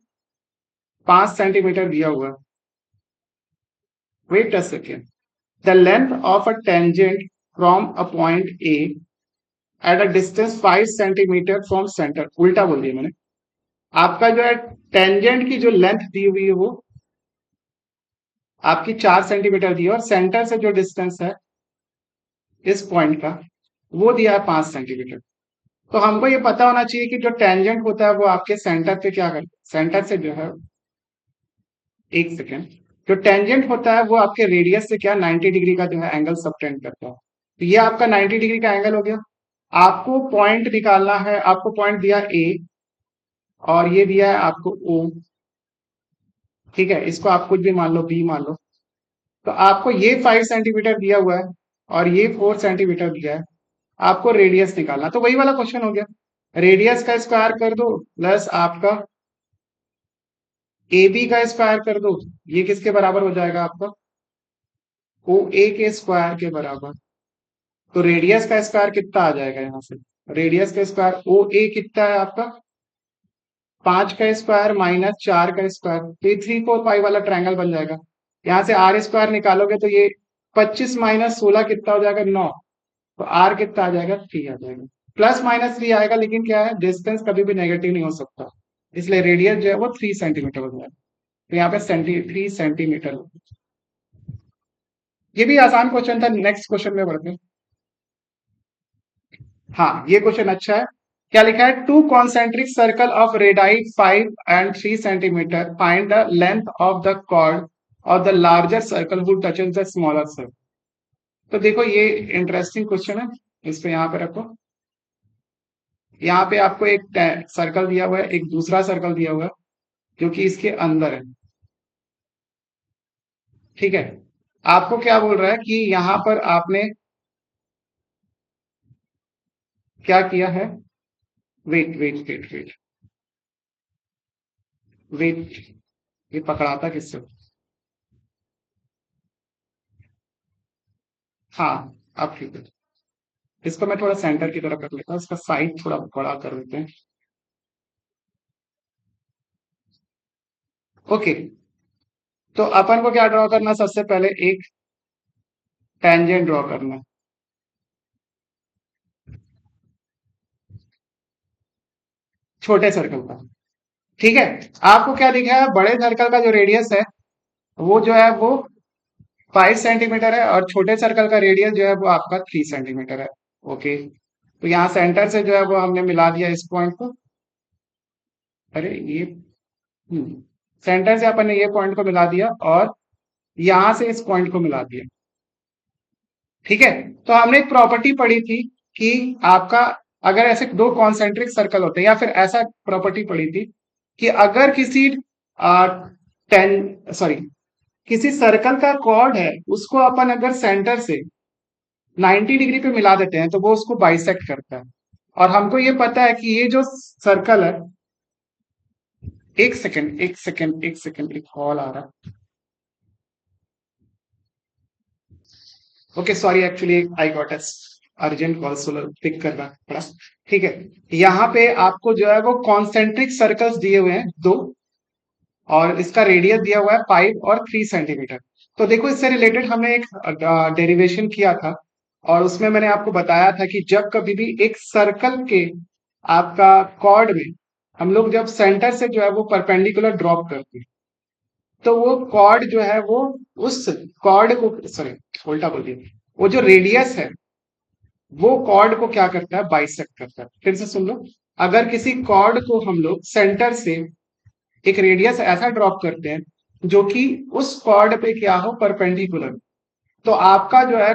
5 सेंटीमीटर दिया हुआ है। Wait a second, the length of a tangent from a point A at a distance 5 centimetre from centre, उल्टा बोल दिया मैंने। आपका जो है टेंजेंट की जो लेंथ दी हुई है वो आपकी 4 सेंटीमीटर दी है, और सेंटर से जो डिस्टेंस है इस पॉइंट का वो दिया है 5 सेंटीमीटर। तो हमको ये पता होना चाहिए कि जो टेंजेंट होता है वो आपके सेंटर पे क्या करता है, सेंटर से जो है, एक सेकेंड, जो टेंजेंट होता है वो आपके रेडियस से क्या 90 डिग्री का जो है एंगल सबटेंड करता है। तो ये आपका 90 डिग्री का एंगल हो गया। आपको पॉइंट निकालना है, आपको पॉइंट दिया ए और ये दिया है आपको ओ, ठीक है, इसको आप कुछ भी मान लो, बी मान लो। तो आपको ये 5 सेंटीमीटर दिया हुआ है और ये 4 सेंटीमीटर दिया है, आपको रेडियस निकालना। तो वही वाला क्वेश्चन हो गया, रेडियस का स्क्वायर कर दो प्लस आपका ए बी का स्क्वायर कर दो, ये किसके बराबर हो जाएगा आपका, ओ ए के स्क्वायर के बराबर। तो रेडियस का स्क्वायर कितना आ जाएगा यहाँ से, रेडियस का स्क्वायर ओ ए कितना है आपका 5 का स्क्वायर माइनस 4 का स्क्वायर, तो ये 3 4 5 वाला ट्रायंगल बन जाएगा। यहाँ से आर स्क्वायर निकालोगे तो ये 25 माइनस 16 कितना हो जाएगा 9, तो आर कितना आ जाएगा 3 आ जाएगा। प्लस माइनस 3 आएगा, लेकिन क्या है डिस्टेंस कभी भी नेगेटिव नहीं हो सकता, इसलिए रेडियस जो है वो 3 सेंटीमीटर हो जाएगा। तो यहाँ पे 3 सेंटीमीटर। ये भी आसान क्वेश्चन था, नेक्स्ट क्वेश्चन में बढ़ते हैं। हाँ, ये क्वेश्चन अच्छा है। क्या लिखा है, two concentric circle of radius 5 and 3 centimetre, find the length of the chord of the larger circle who touches the smaller circle. तो देखो ये इंटरेस्टिंग क्वेश्चन है, इसको यहाँ पे रखो। यहाँ पे आपको एक सर्कल दिया हुआ है, एक दूसरा सर्कल दिया हुआ है जो कि इसके अंदर है, ठीक है। आपको क्या बोल रहा है कि यहाँ पर आपने क्या किया है, wait wait wait wait wait, ये पकड़ाता किससे, हाँ अब ठीक है। इसको मैं थोड़ा सेंटर की तरफ रख लेता हूँ, इसका साइज थोड़ा बड़ा कर देते हैं। ओके, तो अपन को क्या ड्रॉ करना, सबसे पहले एक टेंजेंट ड्रॉ करना है, छोटे सर्कल का, ठीक है। आपको क्या दिखा है, बड़े सर्कल का जो रेडियस है वो जो है वो 5 सेंटीमीटर है, और छोटे सर्कल का रेडियस जो है वो आपका 3 सेंटीमीटर है। ओके, तो यहाँ सेंटर से जो है वो हमने मिला दिया इस पॉइंट को, अरे ये सेंटर से अपन ने ये पॉइंट को मिला दिया और यहां से इस पॉइंट को मिला दिया, ठीक है। तो हमने एक प्रॉपर्टी पढ़ी थी कि आपका अगर ऐसे दो कॉन्सेंट्रिक सर्कल होते हैं, या फिर ऐसा प्रॉपर्टी पढ़ी थी कि अगर किसी टेन सॉरी किसी सर्कल का कॉर्ड है, उसको अपन अगर सेंटर से 90 डिग्री पे मिला देते हैं तो वो उसको बाइसेक्ट करता है। और हमको ये पता है कि ये जो सर्कल है, एक सेकंड एक सेकंड एक सेकंड, एक कॉल आ रहा है। Okay sorry, actually I got a urgent call, so pick करना पड़ा, ठीक है। यहाँ पे आपको जो है वो कॉन्सेंट्रिक सर्कल्स दिए हुए हैं दो, और इसका रेडियस दिया हुआ है 5 और 3 सेंटीमीटर। तो देखो इससे रिलेटेड हमने एक डेरिवेशन किया था, और उसमें मैंने आपको बताया था कि जब कभी भी एक सर्कल के आपका कॉर्ड में हम लोग जब सेंटर से जो है वो परपेंडिकुलर ड्रॉप करते हैं, तो वो कॉर्ड जो है वो उस कॉर्ड को, सॉरी उल्टा बोल दिया, वो जो रेडियस है वो कॉर्ड को क्या करता है, बाइसेक्ट करता है। फिर से सुन लो, अगर किसी कॉर्ड को हम लोग सेंटर से एक रेडियस ऐसा ड्रॉप करते हैं जो कि उस कॉर्ड पे क्या हो, परपेंडिकुलर, तो आपका जो है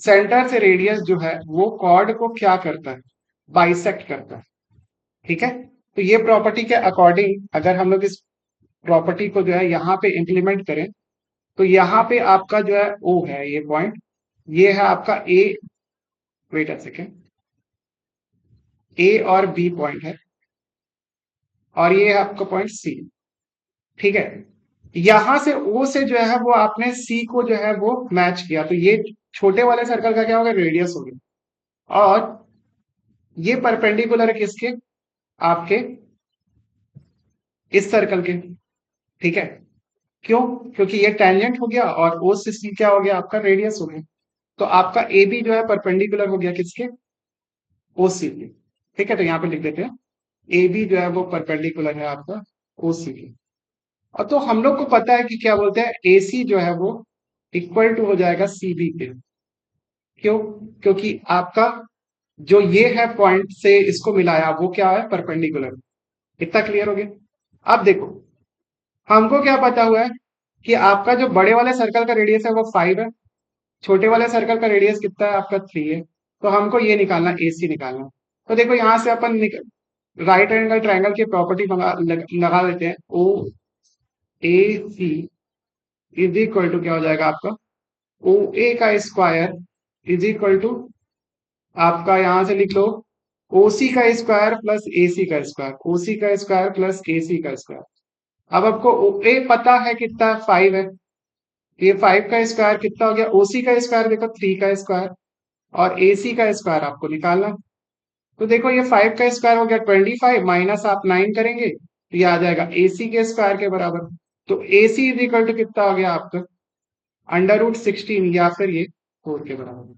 सेंटर से रेडियस जो है वो कॉर्ड को क्या करता है, बाइसेक्ट करता है। ठीक है। तो ये प्रॉपर्टी के अकॉर्डिंग अगर हम लोग इस प्रॉपर्टी को जो है यहाँ पे इंप्लीमेंट करें, तो यहाँ पे आपका जो है ओ है ये पॉइंट, ये है आपका ए, वेट अ सेकेंड, ए और बी पॉइंट है, और ये है आपका पॉइंट सी। ठीक है। यहां से ओ से जो है वो आपने सी को जो है वो मैच किया, तो ये छोटे वाले सर्कल का क्या होगा, रेडियस होगी। और ये परपेंडिकुलर है किसके, आपके इस सर्कल के। ठीक है। क्यों, क्योंकि ये टेंजेंट हो गया और ओ से सी क्या हो गया, आपका रेडियस हो गया। तो आपका ए बी जो है परपेंडिकुलर हो गया किसके, ओ सी के। ठीक है, तो यहाँ पे लिख देते हैं ए बी जो है वो परपेंडिकुलर है आपका ओ सी के। और तो हम लोग को पता है कि क्या बोलते हैं, ए सी जो है वो इक्वल टू हो जाएगा सी बी के। क्यों, क्योंकि आपका जो ये है पॉइंट से इसको मिलाया वो क्या है, परपेंडिकुलर। इतना क्लियर हो गया। अब देखो, हमको क्या पता हुआ है कि आपका जो बड़े वाले सर्कल का रेडियस है वो 5 है, छोटे वाले सर्कल का रेडियस कितना है, आपका 3 है। तो हमको ये निकालना, ए सी निकालना। तो देखो यहाँ से अपन राइट एंगल ट्रायंगल की प्रॉपर्टी लगा देते हैं, ओ ए सी इज इक्वल टू क्या हो जाएगा आपका, ओ ए का स्क्वायर इज इक्वल टू, आपका यहां से लिख लो ओसी का स्क्वायर प्लस ए सी का स्क्वायर, ओसी का स्क्वायर प्लस ए सी का स्क्वायर। अब आपको ए पता है कितना, 5 है। ये 5 का स्क्वायर कितना हो गया, ओसी का स्क्वायर देखो 3 का स्क्वायर, और एसी का स्क्वायर आपको निकालना। तो देखो ये 5 का स्क्वायर हो गया 25, माइनस आप 9 करेंगे तो ये आ जाएगा एसी के स्क्वायर के बराबर। तो एसी इज इक्वल टू कितना हो गया आपका, √16 या फिर ये 4 के बराबर।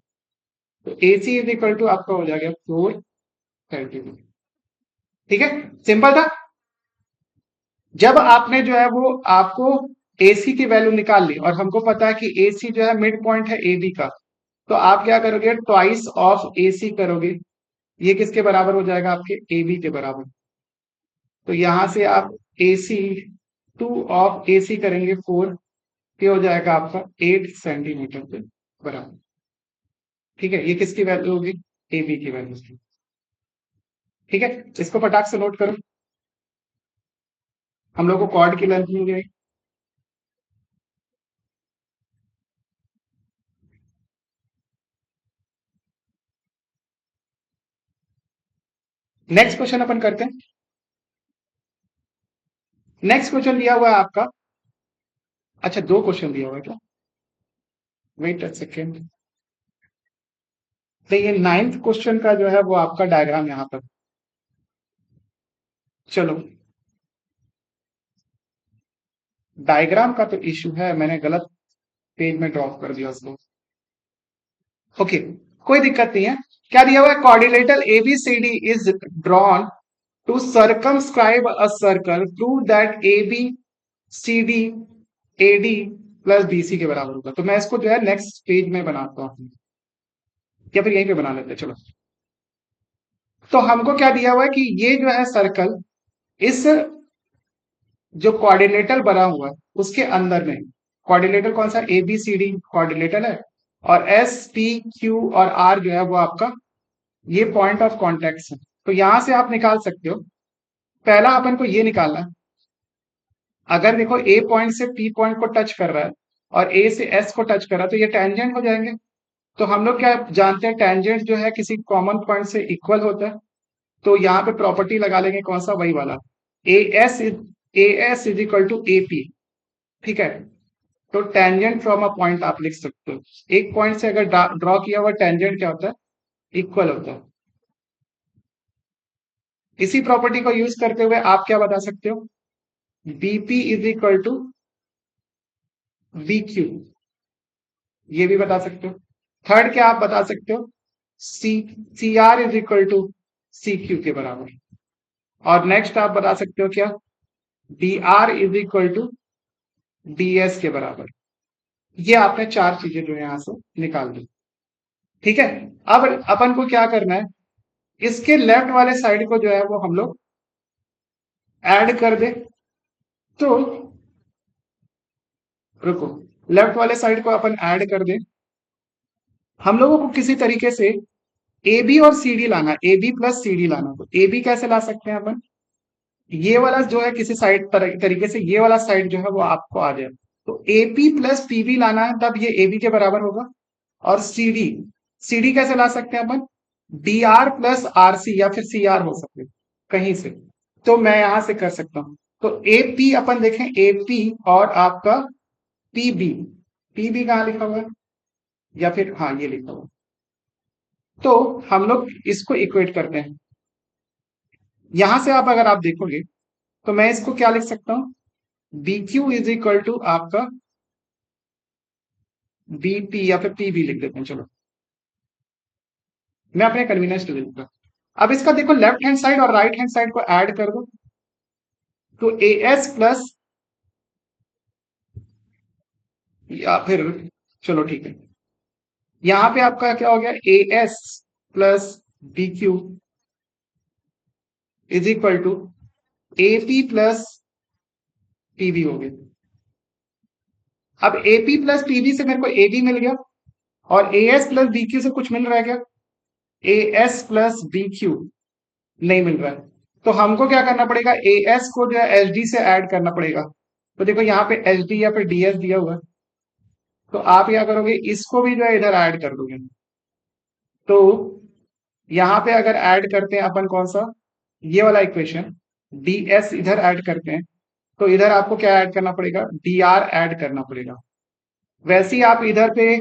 तो एसी इज इक्वल टू आपका हो जाएगा 4 सेंटीमीटर। ठीक है, सिंपल था। जब आपने जो है वो आपको एसी की वैल्यू निकाल ली और हमको पता है कि एसी जो है मिड पॉइंट है ए बी का, तो आप क्या करोगे, ट्वाइस ऑफ एसी करोगे। ये किसके बराबर हो जाएगा, आपके ए बी के बराबर। तो यहां से आप एसी, 2 ऑफ एसी करेंगे 4, ये हो जाएगा आपका 8 सेंटीमीटर के बराबर। ठीक है, ये किसकी वैल्यू होगी, ए बी की वैल्यू की। ठीक है, इसको फटाक से नोट करो, हम लोग को कॉर्ड की लेंथ मिल गई। नेक्स्ट क्वेश्चन अपन करते हैं। नेक्स्ट क्वेश्चन दिया हुआ है आपका, अच्छा 2 क्वेश्चन दिया हुआ है क्या, वेट अ सेकेंड। तो ये 9th क्वेश्चन का जो है वो आपका डायग्राम यहाँ पर, चलो डायग्राम का तो इश्यू है, मैंने गलत पेज में ड्रॉप कर दिया उसको। ओके, कोई दिक्कत नहीं है। क्या दिया हुआ है, coordinator ABCD is drawn to circumscribe a circle, prove that A B C D A D plus B C के बराबर होगा। तो मैं इसको जो है नेक्स्ट पेज में बनाता हूँ, या फिर यहीं पे बना लेते हैं, चलो। तो हमको क्या दिया हुआ है कि ये जो है सर्कल, इस जो कोऑर्डिनेटर बना हुआ है उसके अंदर में, कोऑर्डिनेटर कौन सा, A B C D coordinator है, और एस पी क्यू और आर जो है वो आपका ये पॉइंट ऑफ कॉन्टेक्ट है। तो यहां से आप निकाल सकते हो, पहला अपन को ये निकालना है, अगर देखो ए पॉइंट से पी पॉइंट को टच कर रहा है और ए से एस को टच कर रहा है, तो ये टेंजेंट हो जाएंगे। तो हम लोग क्या जानते हैं, टेंजेंट जो है किसी कॉमन पॉइंट से इक्वल होता है। तो यहाँ पे प्रॉपर्टी लगा लेंगे, कौन सा, वही वाला, A S is equal to A P. ठीक है, तो टेंजेंट फ्रॉम अ पॉइंट आप लिख सकते हो, एक पॉइंट से अगर ड्रॉ किया हुआ टेंजेंट क्या होता है, इक्वल होता है। इसी प्रॉपर्टी को यूज करते हुए आप क्या बता सकते हो, BP is equal to B Q, ये भी बता सकते हो। थर्ड क्या आप बता सकते हो, C C R is equal to C Q के बराबर। और नेक्स्ट आप बता सकते हो क्या, D R is equal to D S के बराबर। ये आपने 4 चीजें जो यहां से निकाल दी। ठीक है, अब अपन को क्या करना है, इसके लेफ्ट वाले साइड को जो है वो हम लोग ऐड कर दे। तो रुको, लेफ्ट वाले साइड को अपन ऐड कर दे। हम लोगों को किसी तरीके से ए बी और सी डी लाना, A B plus C D लाना। तो ए बी कैसे ला सकते हैं अपन, ये वाला जो है किसी साइड तरीके से ये वाला साइड जो है वो आपको आ जाए, तो एपी प्लस पीबी लाना है, तब ये एबी के बराबर होगा। और सीडी, सीडी कैसे ला सकते हैं अपन, D R plus R C या फिर सी आर हो सकते हैं कहीं से। तो मैं यहां से कर सकता हूं, तो एपी अपन देखें, एपी और आपका पीबी, पीबी कहाँ लिखा हुआ है, या फिर हाँ ये लिखा हुआ है। तो हम लोग इसको इक्वेट करते हैं, यहां से आप अगर आप देखोगे तो मैं इसको क्या लिख सकता हूं, B Q is equal to आपका बीपी या फिर पीबी लिख देते हैं, चलो मैं अपने कन्वीनियंस के लिए लिखूंगा। अब इसका देखो लेफ्ट हैंड साइड और राइट हैंड साइड को ऐड कर दो, तो ए एस प्लस, या फिर चलो ठीक है, यहां पे आपका क्या हो गया, A S plus B Q is equal to A P plus PB हो गया। अब एपी प्लस पीबी से मेरे को ए बी मिल गया, और A S plus B Q से कुछ मिल रहा है क्या, A S plus B Q नहीं मिल रहा है। तो हमको क्या करना पड़ेगा, ए एस को जो है एच डी से ऐड करना पड़ेगा। तो देखो यहाँ पे एच डी या फिर डी एस दिया हुआ है, तो आप क्या करोगे, इसको भी जो है इधर ऐड कर दोगे। तो यहाँ पे अगर ऐड करते हैं अपन कौन सा, ये वाला इक्वेशन, डी एस इधर ऐड करते हैं, तो इधर आपको क्या ऐड करना पड़ेगा, डी आर ऐड करना पड़ेगा। वैसे ही आप इधर पे,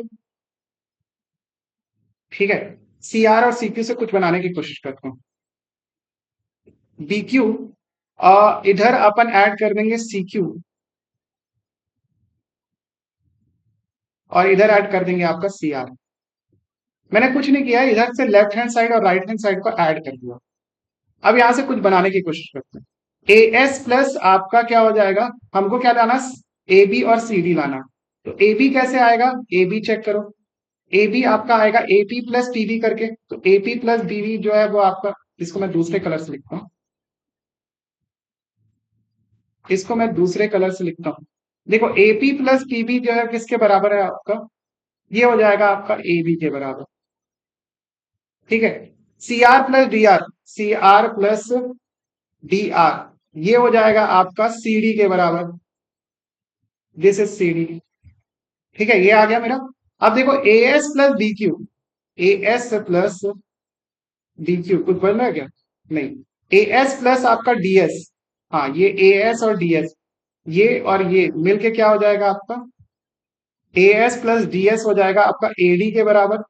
ठीक है, सी आर और सी क्यू से कुछ बनाने की कोशिश करते हैं, बी क्यू इधर अपन ऐड कर देंगे सी क्यू, और इधर ऐड कर देंगे आपका सी आर। मैंने कुछ नहीं किया, इधर से लेफ्ट हैंड साइड और राइट हैंड साइड को ऐड कर दिया। अब यहां से कुछ बनाने की कोशिश करते हैं, ए एस प्लस आपका क्या हो जाएगा, हमको क्या लाना, ए बी और सी डी लाना। तो ए बी कैसे आएगा, ए बी चेक करो, ए बी आपका आएगा A P plus T B करके, तो A P plus B B जो है वो आपका, इसको मैं दूसरे कलर से लिखता हूँ, इसको मैं दूसरे कलर से लिखता हूँ। देखो एपी प्लस पीबी जो है किसके बराबर है आपका, ये हो जाएगा आपका ए बी के बराबर, ठीक है। C R plus D R, C R plus D R, ये हो जाएगा आपका सी डी के बराबर, दिस इज सी डी, ठीक है, ये आ गया मेरा। अब देखो A S plus B Q, A S plus D Q कुछ बन रहा है क्या, नहीं, ए एस प्लस आपका डी एस, हाँ ये ए एस और डी एस, ये और ये मिलके क्या हो जाएगा आपका, A S plus D S हो जाएगा आपका ए डी के बराबर।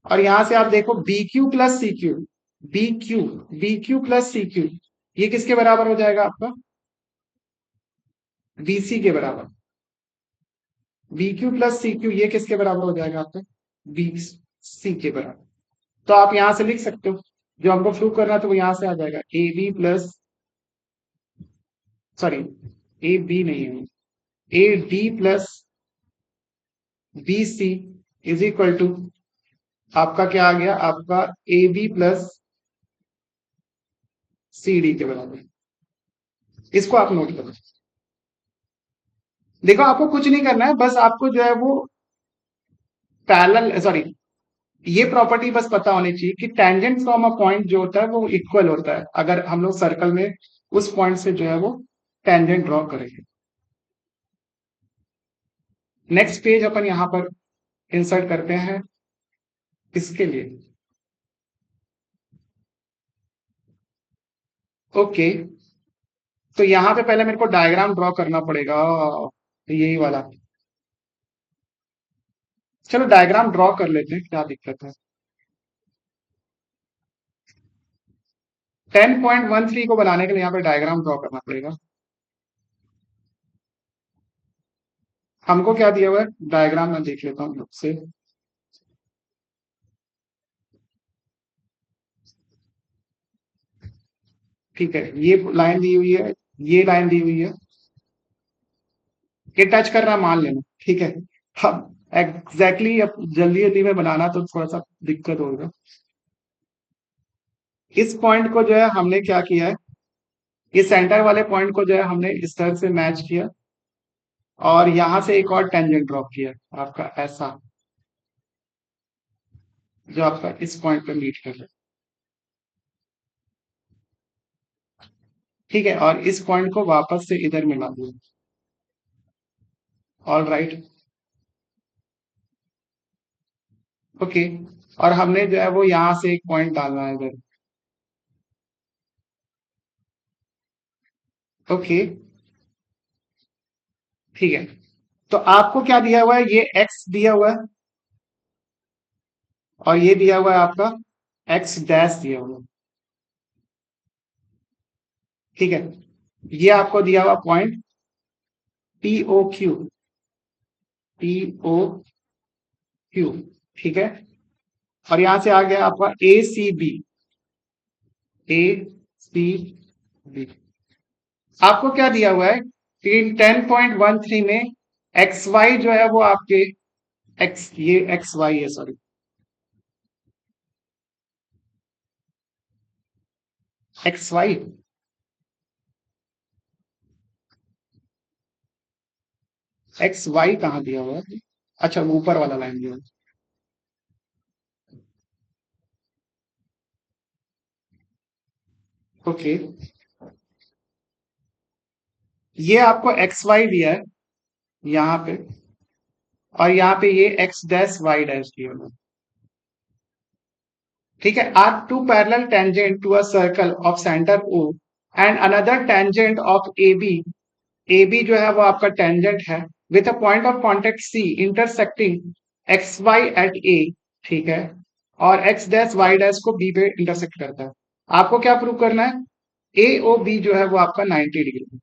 और यहां से आप देखो B Q plus C Q, B Q, B Q plus C Q, ये किसके बराबर हो जाएगा आपका, बीसी के बराबर। B Q plus C Q ये किसके बराबर हो जाएगा आपका, बी सी के बराबर। तो आप यहां से लिख सकते हो, जो हमको प्रूव करना है तो वो यहां से आ जाएगा, A B plus, sorry A B नहीं है, A D plus B C is equal to आपका क्या आ गया, आपका A B plus C D के बराबर। इसको आप नोट करो, देखो आपको कुछ नहीं करना है, बस आपको जो है वो पैरेलल, सॉरी ये प्रॉपर्टी बस पता होनी चाहिए कि टेंजेंट फ्रॉम अ पॉइंट जो होता है वो इक्वल होता है, अगर हम लोग सर्कल में उस पॉइंट से जो है वो टेंजेंट ड्रॉ करेंगे। नेक्स्ट पेज अपन यहां पर इंसर्ट करते हैं इसके लिए, ओके। तो यहां पे पहले मेरे को डायग्राम ड्रॉ करना पड़ेगा, तो यही वाला, चलो डायग्राम ड्रॉ कर लेते हैं, क्या दिक्कत है। 10.13 को बनाने के लिए यहाँ पे डायग्राम ड्रॉ करना पड़ेगा। हमको क्या दिया हुआ है, डायग्राम मैं देख लेता हूँ से, ठीक है, ये लाइन दी हुई है, ये लाइन दी हुई है, ये टच कर रहा है मान लेना, ठीक है। अब एग्जैक्टली अब जल्दी जल्दी में बनाना तो थोड़ा सा दिक्कत होगा। इस पॉइंट को जो है हमने क्या किया है, इस सेंटर वाले पॉइंट को जो है हमने इस तरह से मैच किया, और यहां से एक और टेंजेंट ड्रॉप किया आपका ऐसा, जो आपका इस पॉइंट पे मीट कर रहा है। ठीक है, और इस पॉइंट को वापस से इधर मिला दूं। All right. ओके, और हमने जो है वो यहाँ से एक पॉइंट डालना है इधर। ओके, ठीक है। तो आपको क्या दिया हुआ है, ये एक्स दिया हुआ है और ये दिया हुआ है आपका एक्स डैश दिया हुआ है। ठीक है, ये आपको दिया हुआ point P O Q, P O Q. ठीक है, और यहां से आ गया आपका ए सी बी, ए सी बी। आपको क्या दिया हुआ है कि 10.13 में एक्स वाई जो है वो आपके एक्स, ये एक्स वाई है, sorry, X Y, X Y कहाँ दिया हुआ है? अच्छा, वो ऊपर वाला लाइन दिया हुआ है। ओके, ये आपको एक्स वाई दिया है यहाँ पे, और यहाँ पे ये एक्स डैश वाई डैश दिया हुआ है। ठीक है, are two parallel tangent to a circle of centre O and another tangent of A B. A B जो है वो आपका टेंजेंट है with a point of contact C intersecting X Y at A. ठीक है, और एक्स डैश वाई डैश को B पे इंटरसेक्ट करता है। आपको क्या प्रूव करना है, ए ओ बी जो है वो आपका 90 डिग्री है।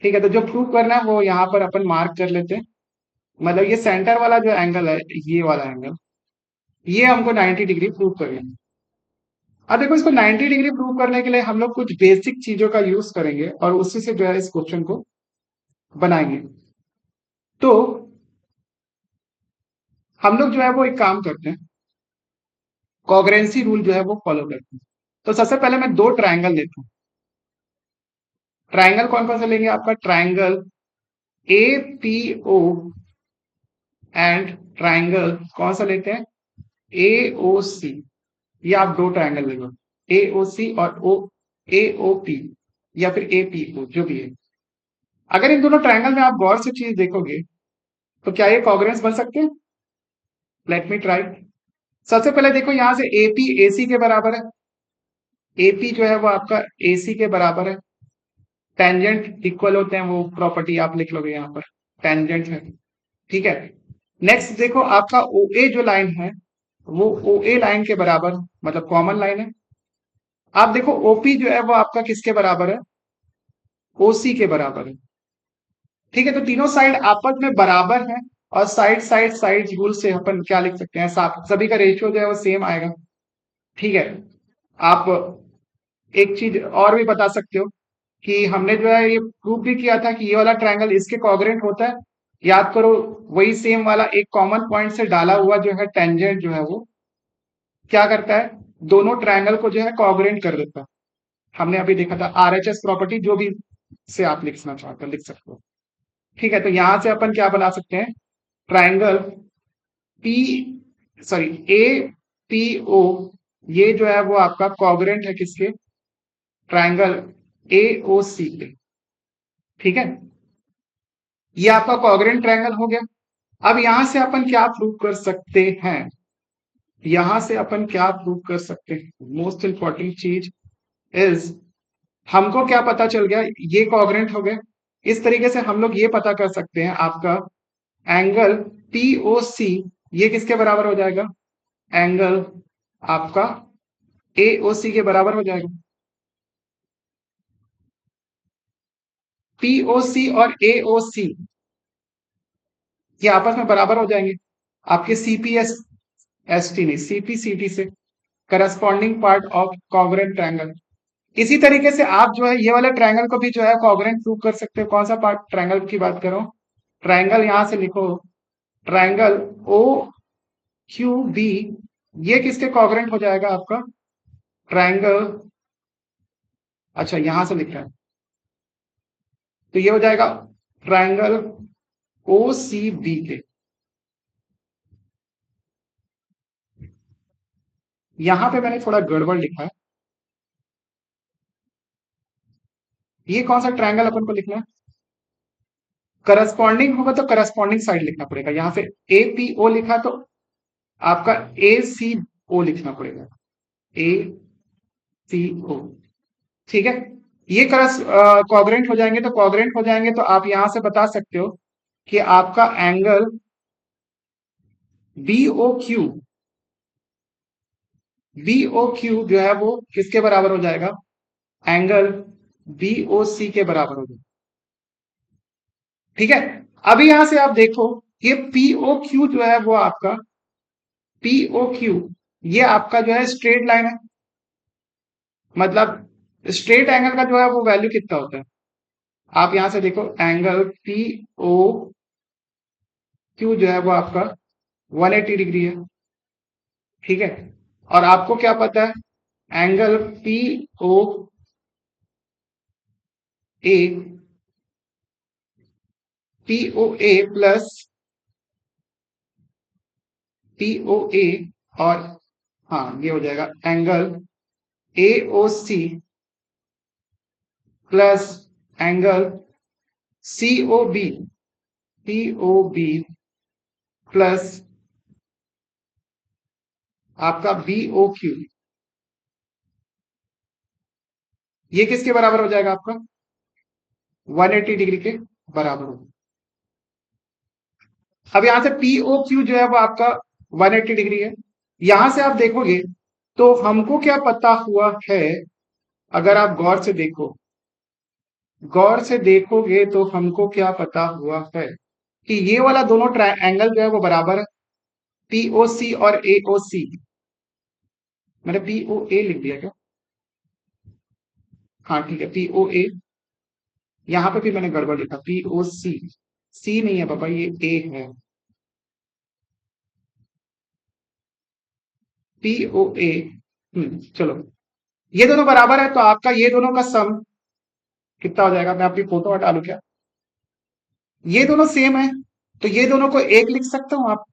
ठीक है, तो जो प्रूव करना है वो यहाँ पर अपन मार्क कर लेते हैं। मतलब ये सेंटर वाला जो एंगल है, ये वाला एंगल, ये हमको 90 डिग्री प्रूव करना है। अब देखो, इसको 90 डिग्री प्रूव करने के लिए हम लोग कुछ बेसिक चीजों का यूज करेंगे और उसी से जो है इस क्वेश्चन को बनाएंगे। तो हम लोग जो है वो एक काम करते हैं, कॉग्रेंसी रूल जो है वो फॉलो करते हैं। तो सबसे पहले मैं दो ट्राइंगल लेता हूँ। ट्राइंगल कौन कौन सा लेंगे, आपका triangle A P O and triangle कौन सा लेते हैं, ए ओ सी। ये आप दो ट्राइंगल लेंगे, ए ओ सी और ओ, ए ओ पी, या फिर ए पी ओ, जो भी है। अगर इन दोनों ट्राइंगल में आप गौर से चीज देखोगे तो क्या ये कॉग्रेंस बन सकते हैं? Let me try. सबसे पहले देखो, यहां से एपी एसी के बराबर है। एपी जो है वो आपका एसी के बराबर है। टेंजेंट इक्वल होते हैं, वो प्रॉपर्टी आप लिख लोगे यहाँ पर, टेंजेंट है। ठीक है, नेक्स्ट देखो, आपका ओ ए जो लाइन है वो ओ ए लाइन के बराबर, मतलब कॉमन लाइन है। आप देखो, ओपी जो है वो आपका किसके बराबर है, ओसी के बराबर है। ठीक है, तो तीनों साइड आपस में बराबर है, और साइड साइड साइड रूल से अपन क्या लिख सकते हैं, सभी का रेशियो जो है वो सेम आएगा। ठीक है, आप एक चीज और भी बता सकते हो कि हमने जो है ये प्रूव भी किया था कि ये वाला ट्रायंगल इसके कॉग्रेंट होता है। याद करो, वही सेम वाला एक कॉमन पॉइंट से डाला हुआ जो है टेंजेंट जो है वो क्या करता है, दोनों ट्रायंगल को जो है कॉग्रेंट कर देता है। हमने अभी देखा था आरएचएस प्रॉपर्टी, जो भी से आप लिखना चाहते हो लिख सकते हो। ठीक है, तो यहां से अपन क्या बना सकते हैं, triangle P, sorry, A P O, ये जो है वो आपका कॉग्रेंट है किसके, ट्रायंगल ए ओ सी पे। ठीक है, ये आपका कॉग्रेंट ट्रायंगल हो गया। अब यहां से अपन क्या प्रूव कर सकते हैं, यहां से अपन क्या प्रूव कर सकते हैं, मोस्ट इंपॉर्टेंट चीज इज, हमको क्या पता चल गया, ये कॉग्रेंट हो गए। इस तरीके से हम लोग ये पता कर सकते हैं आपका एंगल पी ओ सी, ये किसके बराबर हो जाएगा, एंगल आपका ए ओ सी के बराबर हो जाएगा। पी ओ सी और ए ओ सी ये आपस में बराबर हो जाएंगे, आपके सीपीएस, एस टी नहीं, सीपी से, corresponding part of congruent triangle. इसी तरीके से आप जो है ये वाले ट्रायंगल को भी जो है कॉन्ग्रेंट प्रूव कर सकते हो। कौन सा पार्ट ट्रायंगल की बात करो, ट्रायंगल यहां से लिखो, ट्रायंगल ओ क्यू बी, ये किसके कॉन्ग्रेंट हो जाएगा आपका, ट्रायंगल, अच्छा यहां से लिख रहा है, तो ये हो जाएगा ट्रायंगल ओ सी बी के। यहां पे मैंने थोड़ा गड़बड़ लिखा है। ये कौन सा ट्रायंगल अपन को लिखना है? करस्पॉन्डिंग होगा तो करस्पॉन्डिंग साइड लिखना पड़ेगा। यहां पे APO लिखा तो आपका ACO लिखना पड़ेगा। ACO। ठीक है। ये करस कॉग्रेंट हो जाएंगे, तो कॉग्रेंट हो जाएंगे तो आप यहां से बता सकते हो कि आपका एंगल BOQ, BOQ जो है वो किसके बराबर हो जाएगा? एंगल BOC के बराबर हो जाएगा। ठीक है। अभी यहां से आप देखो, ये POQ जो है वो आपका POQ, ये आपका जो है स्ट्रेट लाइन है। मतलब स्ट्रेट एंगल का जो है वो वैल्यू कितना होता है? आप यहां से देखो, एंगल POQ जो है वो आपका 180 डिग्री है। ठीक है। और आपको क्या पता है? Angle POA, POA plus POA, और हाँ ये हो जाएगा angle AOC plus angle COB, COB plus आपका BOQ। ये किसके बराबर हो जाएगा आपका? 180 डिग्री के बराबर होगा। अब यहां से POQ जो है वो आपका 180 डिग्री है। यहां से आप देखोगे तो हमको क्या पता हुआ है? अगर आप गौर से देखो, गौर से देखोगे तो हमको क्या पता हुआ है कि ये वाला दोनों एंगल जो है वो बराबर है, POC और AOC। मैंने POA लिख दिया क्या? हाँ ठीक है, POA। यहां पे भी मैंने गड़बड़ लिखा, POC। C नहीं है पापा, ये A है। POA। चलो, ये दोनों बराबर है तो आपका ये दोनों का सम कितना हो जाएगा? मैं अपनी फोटो हटा लूं क्या? ये दोनों सेम है तो ये दोनों को एक लिख सकता हूं। आप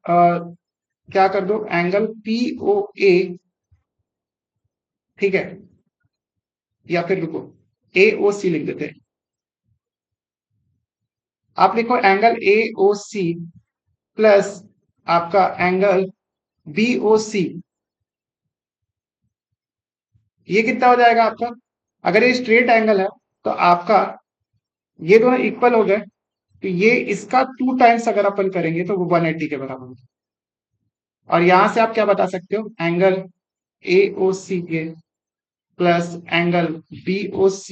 क्या कर दो, एंगल POA, ठीक है, या फिर रुको, AOC लिख देते हैं। आप लिखो एंगल AOC प्लस आपका एंगल BOC। ये कितना हो जाएगा आपका? अगर ये स्ट्रेट एंगल है तो आपका ये दोनों इक्वल हो गए, तो ये इसका 2 टाइम्स अगर अपन करेंगे तो वो 180 के बराबर होगा। और यहां से आप क्या बता सकते हो? एंगल AOC के प्लस एंगल BOC,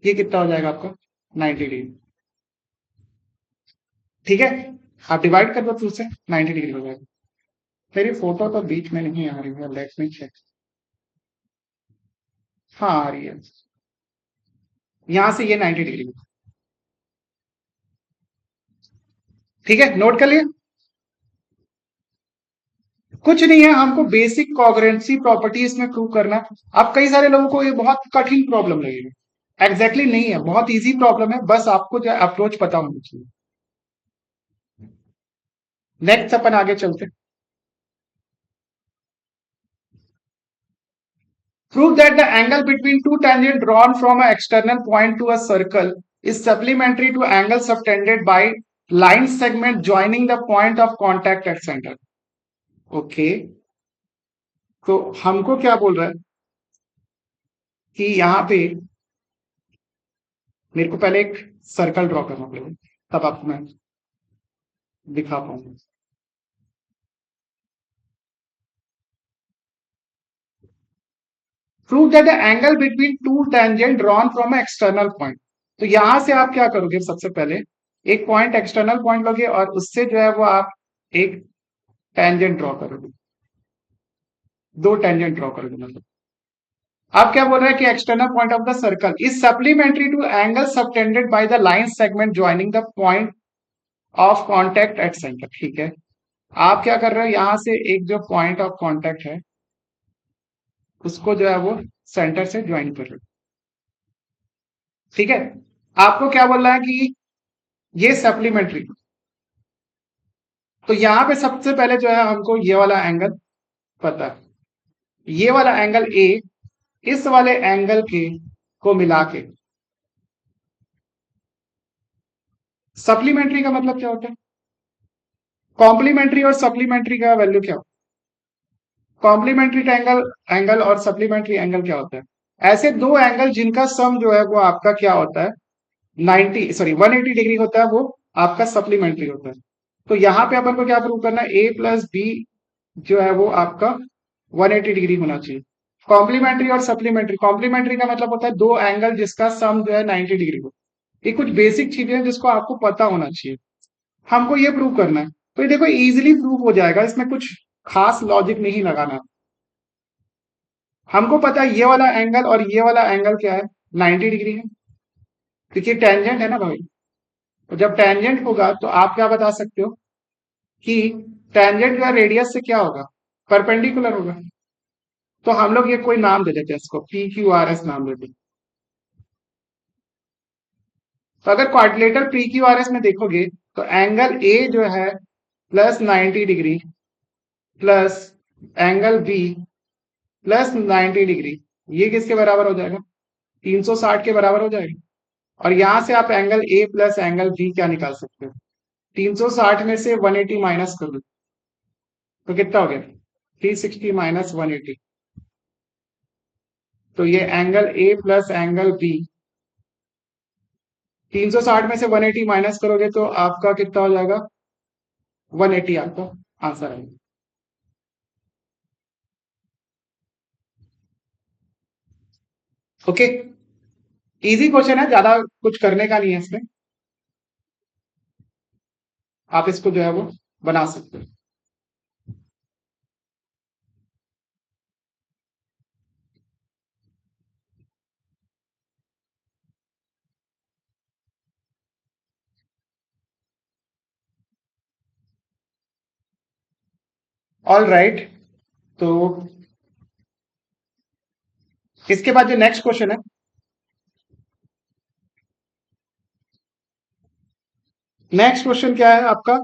ये कितना हो जाएगा आपका? 90 डिग्री। ठीक है। आप डिवाइड कर दो 2 से, 90 डिग्री हो जाएगा। मेरी फोटो तो बीच में नहीं आ रही है, लेट मी चेक। हाँ आ रही है। यहां से ये 90 डिग्री। ठीक है, नोट कर लिया। कुछ नहीं है, हमको बेसिक कॉन्ग्रुएंसी प्रॉपर्टी इसमें प्रूव करना है। अब कई सारे लोगों को ये बहुत कठिन प्रॉब्लम लगेगी। एग्जैक्टली नहीं है, बहुत इजी प्रॉब्लम है, बस आपको जो अप्रोच पता होना चाहिए। नेक्स्ट अपन आगे चलते। Prove that the angle between two tangents drawn from an external point to a circle is supplementary to angle subtended by line segment joining the point of contact at center. Okay, तो हमको क्या बोल रहा है कि यहां पे मेरे को पहले एक सर्कल ड्रॉ करना पड़ेगा, तब आपको मैं दिखा पाऊंगा। Prove that the angle between two tangent drawn from A external point. तो यहां से आप क्या करोगे? सबसे पहले एक पॉइंट, एक्सटर्नल पॉइंट लोगे और उससे जो है वो आप एक टेंजेंट ड्रॉ करोगे, 2 टेंजेंट ड्रॉ करोगे। मतलब आप क्या बोल रहे हैं कि external point of the circle is supplementary to angle subtended by the line segment joining the point of contact at centre. ठीक है। आप क्या कर रहे हो? यहां से एक जो पॉइंट ऑफ कॉन्टैक्ट है उसको जो है वो सेंटर से ज्वाइन कर रहे हो। ठीक है। आपको क्या बोल रहा है कि ये सप्लीमेंट्री, तो यहां पे सबसे पहले जो है हमको ये वाला एंगल पता है। ये वाला एंगल ए इस वाले एंगल के को मिला के, सप्लीमेंट्री का मतलब क्या होता है? कॉम्प्लीमेंट्री और सप्लीमेंट्री का वैल्यू क्या होता है? कॉम्प्लीमेंट्री एंगल एंगल और सप्लीमेंट्री एंगल क्या होता है? ऐसे दो एंगल जिनका सम जो है वो आपका क्या होता है, 180 डिग्री होता है, वो आपका सप्लीमेंट्री होता है। तो यहां पे अपन को क्या प्रूव करना है, ए प्लस बी जो है वो आपका 180 डिग्री होना चाहिए। कॉम्प्लीमेंट्री और सप्लीमेंट्री, कॉम्प्लीमेंट्री का मतलब होता है दो एंगल जिसका सम जो है 90 डिग्री हो। ये कुछ बेसिक चीजें हैं जिसको आपको पता होना चाहिए, हमको ये प्रूव करना है। तो ये देखो इजीली प्रूव हो जाएगा, इसमें कुछ खास लॉजिक नहीं लगाना। हमको पता है ये वाला एंगल और ये वाला एंगल क्या है, 90 डिग्री है, क्योंकि टेंजेंट है ना भाई। तो जब टेंजेंट होगा तो आप क्या बता सकते हो कि टेंजेंट का रेडियस से क्या होगा, परपेंडिकुलर होगा। तो हम लोग ये कोई नाम दे देते हैं, इसको पी क्यू आर एस नाम देते हैं। तो अगर quadrilateral P Q R S में देखोगे तो एंगल ए जो है plus 90 degree plus angle B plus 90 degree, ये किसके बराबर हो जाएगा, 360 के बराबर हो जाएगा। और यहां से आप angle A plus angle B क्या निकाल सकते हो, 360 में से 180 माइनस कर दो तो कितना हो गया, 360 माइनस 180। तो ये angle A plus angle B, 360 में से 180 माइनस करोगे तो आपका कितना हो जाएगा, 180 आपका आंसर है। ओके, इजी क्वेश्चन है, ज्यादा कुछ करने का नहीं है इसमें, आप इसको जो है वो बना सकते हो। ऑल राइट, तो इसके बाद जो नेक्स्ट क्वेश्चन है, नेक्स्ट क्वेश्चन क्या है आपका,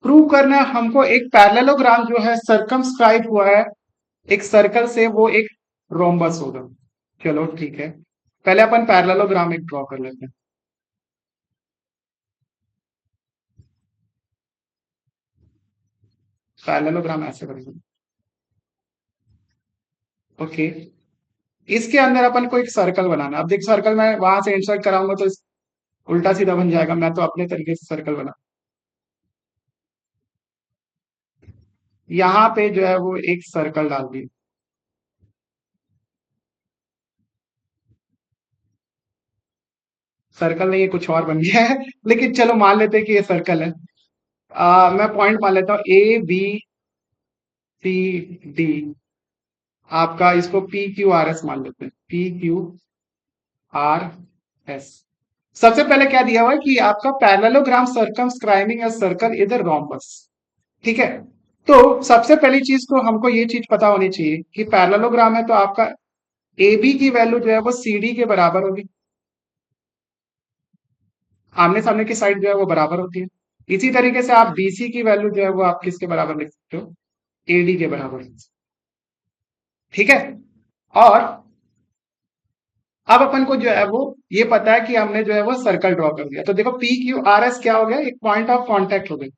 प्रूव करना है हमको एक पैरेललोग्राम जो है सरकमस्क्राइब हुआ है एक सर्कल से, वो एक रोम्बस होगा। चलो ठीक है, पहले अपन पैरेललोग्राम एक ड्रॉ कर लेते हैं। पैरेललोग्राम ऐसे करेंगे, ओके। इसके अंदर अपन को एक सर्कल बनाना है। अब देख सर्कल मैं वहां से इंसर्ट कराऊंगा तो उल्टा सीधा बन जाएगा, मैं तो अपने तरीके से सर्कल बना, यहाँ पे जो है वो एक सर्कल डाल दिया। सर्कल नहीं, ये कुछ और बन गया है लेकिन चलो मान लेते हैं कि ये सर्कल है। मैं पॉइंट मान लेता हूँ A B C D, आपका इसको PQRS मान लेते हैं, PQRS। सबसे पहले क्या दिया हुआ है कि आपका parallelogram circumscribing a circle is a rhombus, ठीक है। तो सबसे पहली चीज तो हमको ये चीज पता होनी चाहिए कि पैरेललोग्राम है तो आपका ए बी की वैल्यू जो है वो सी डी के बराबर होगी, आमने सामने की साइड जो है वो बराबर होती है। इसी तरीके से आप बीसी की वैल्यू जो है वो आप किसके बराबर लिख सकते हो, एडी के बराबर, ठीक है। और अब अपन को जो है वो ये पता है कि हमने जो है वो सर्कल ड्रॉ कर दिया, तो देखो पी क्यू आर एस क्या हो गया, एक पॉइंट ऑफ कांटेक्ट हो गया।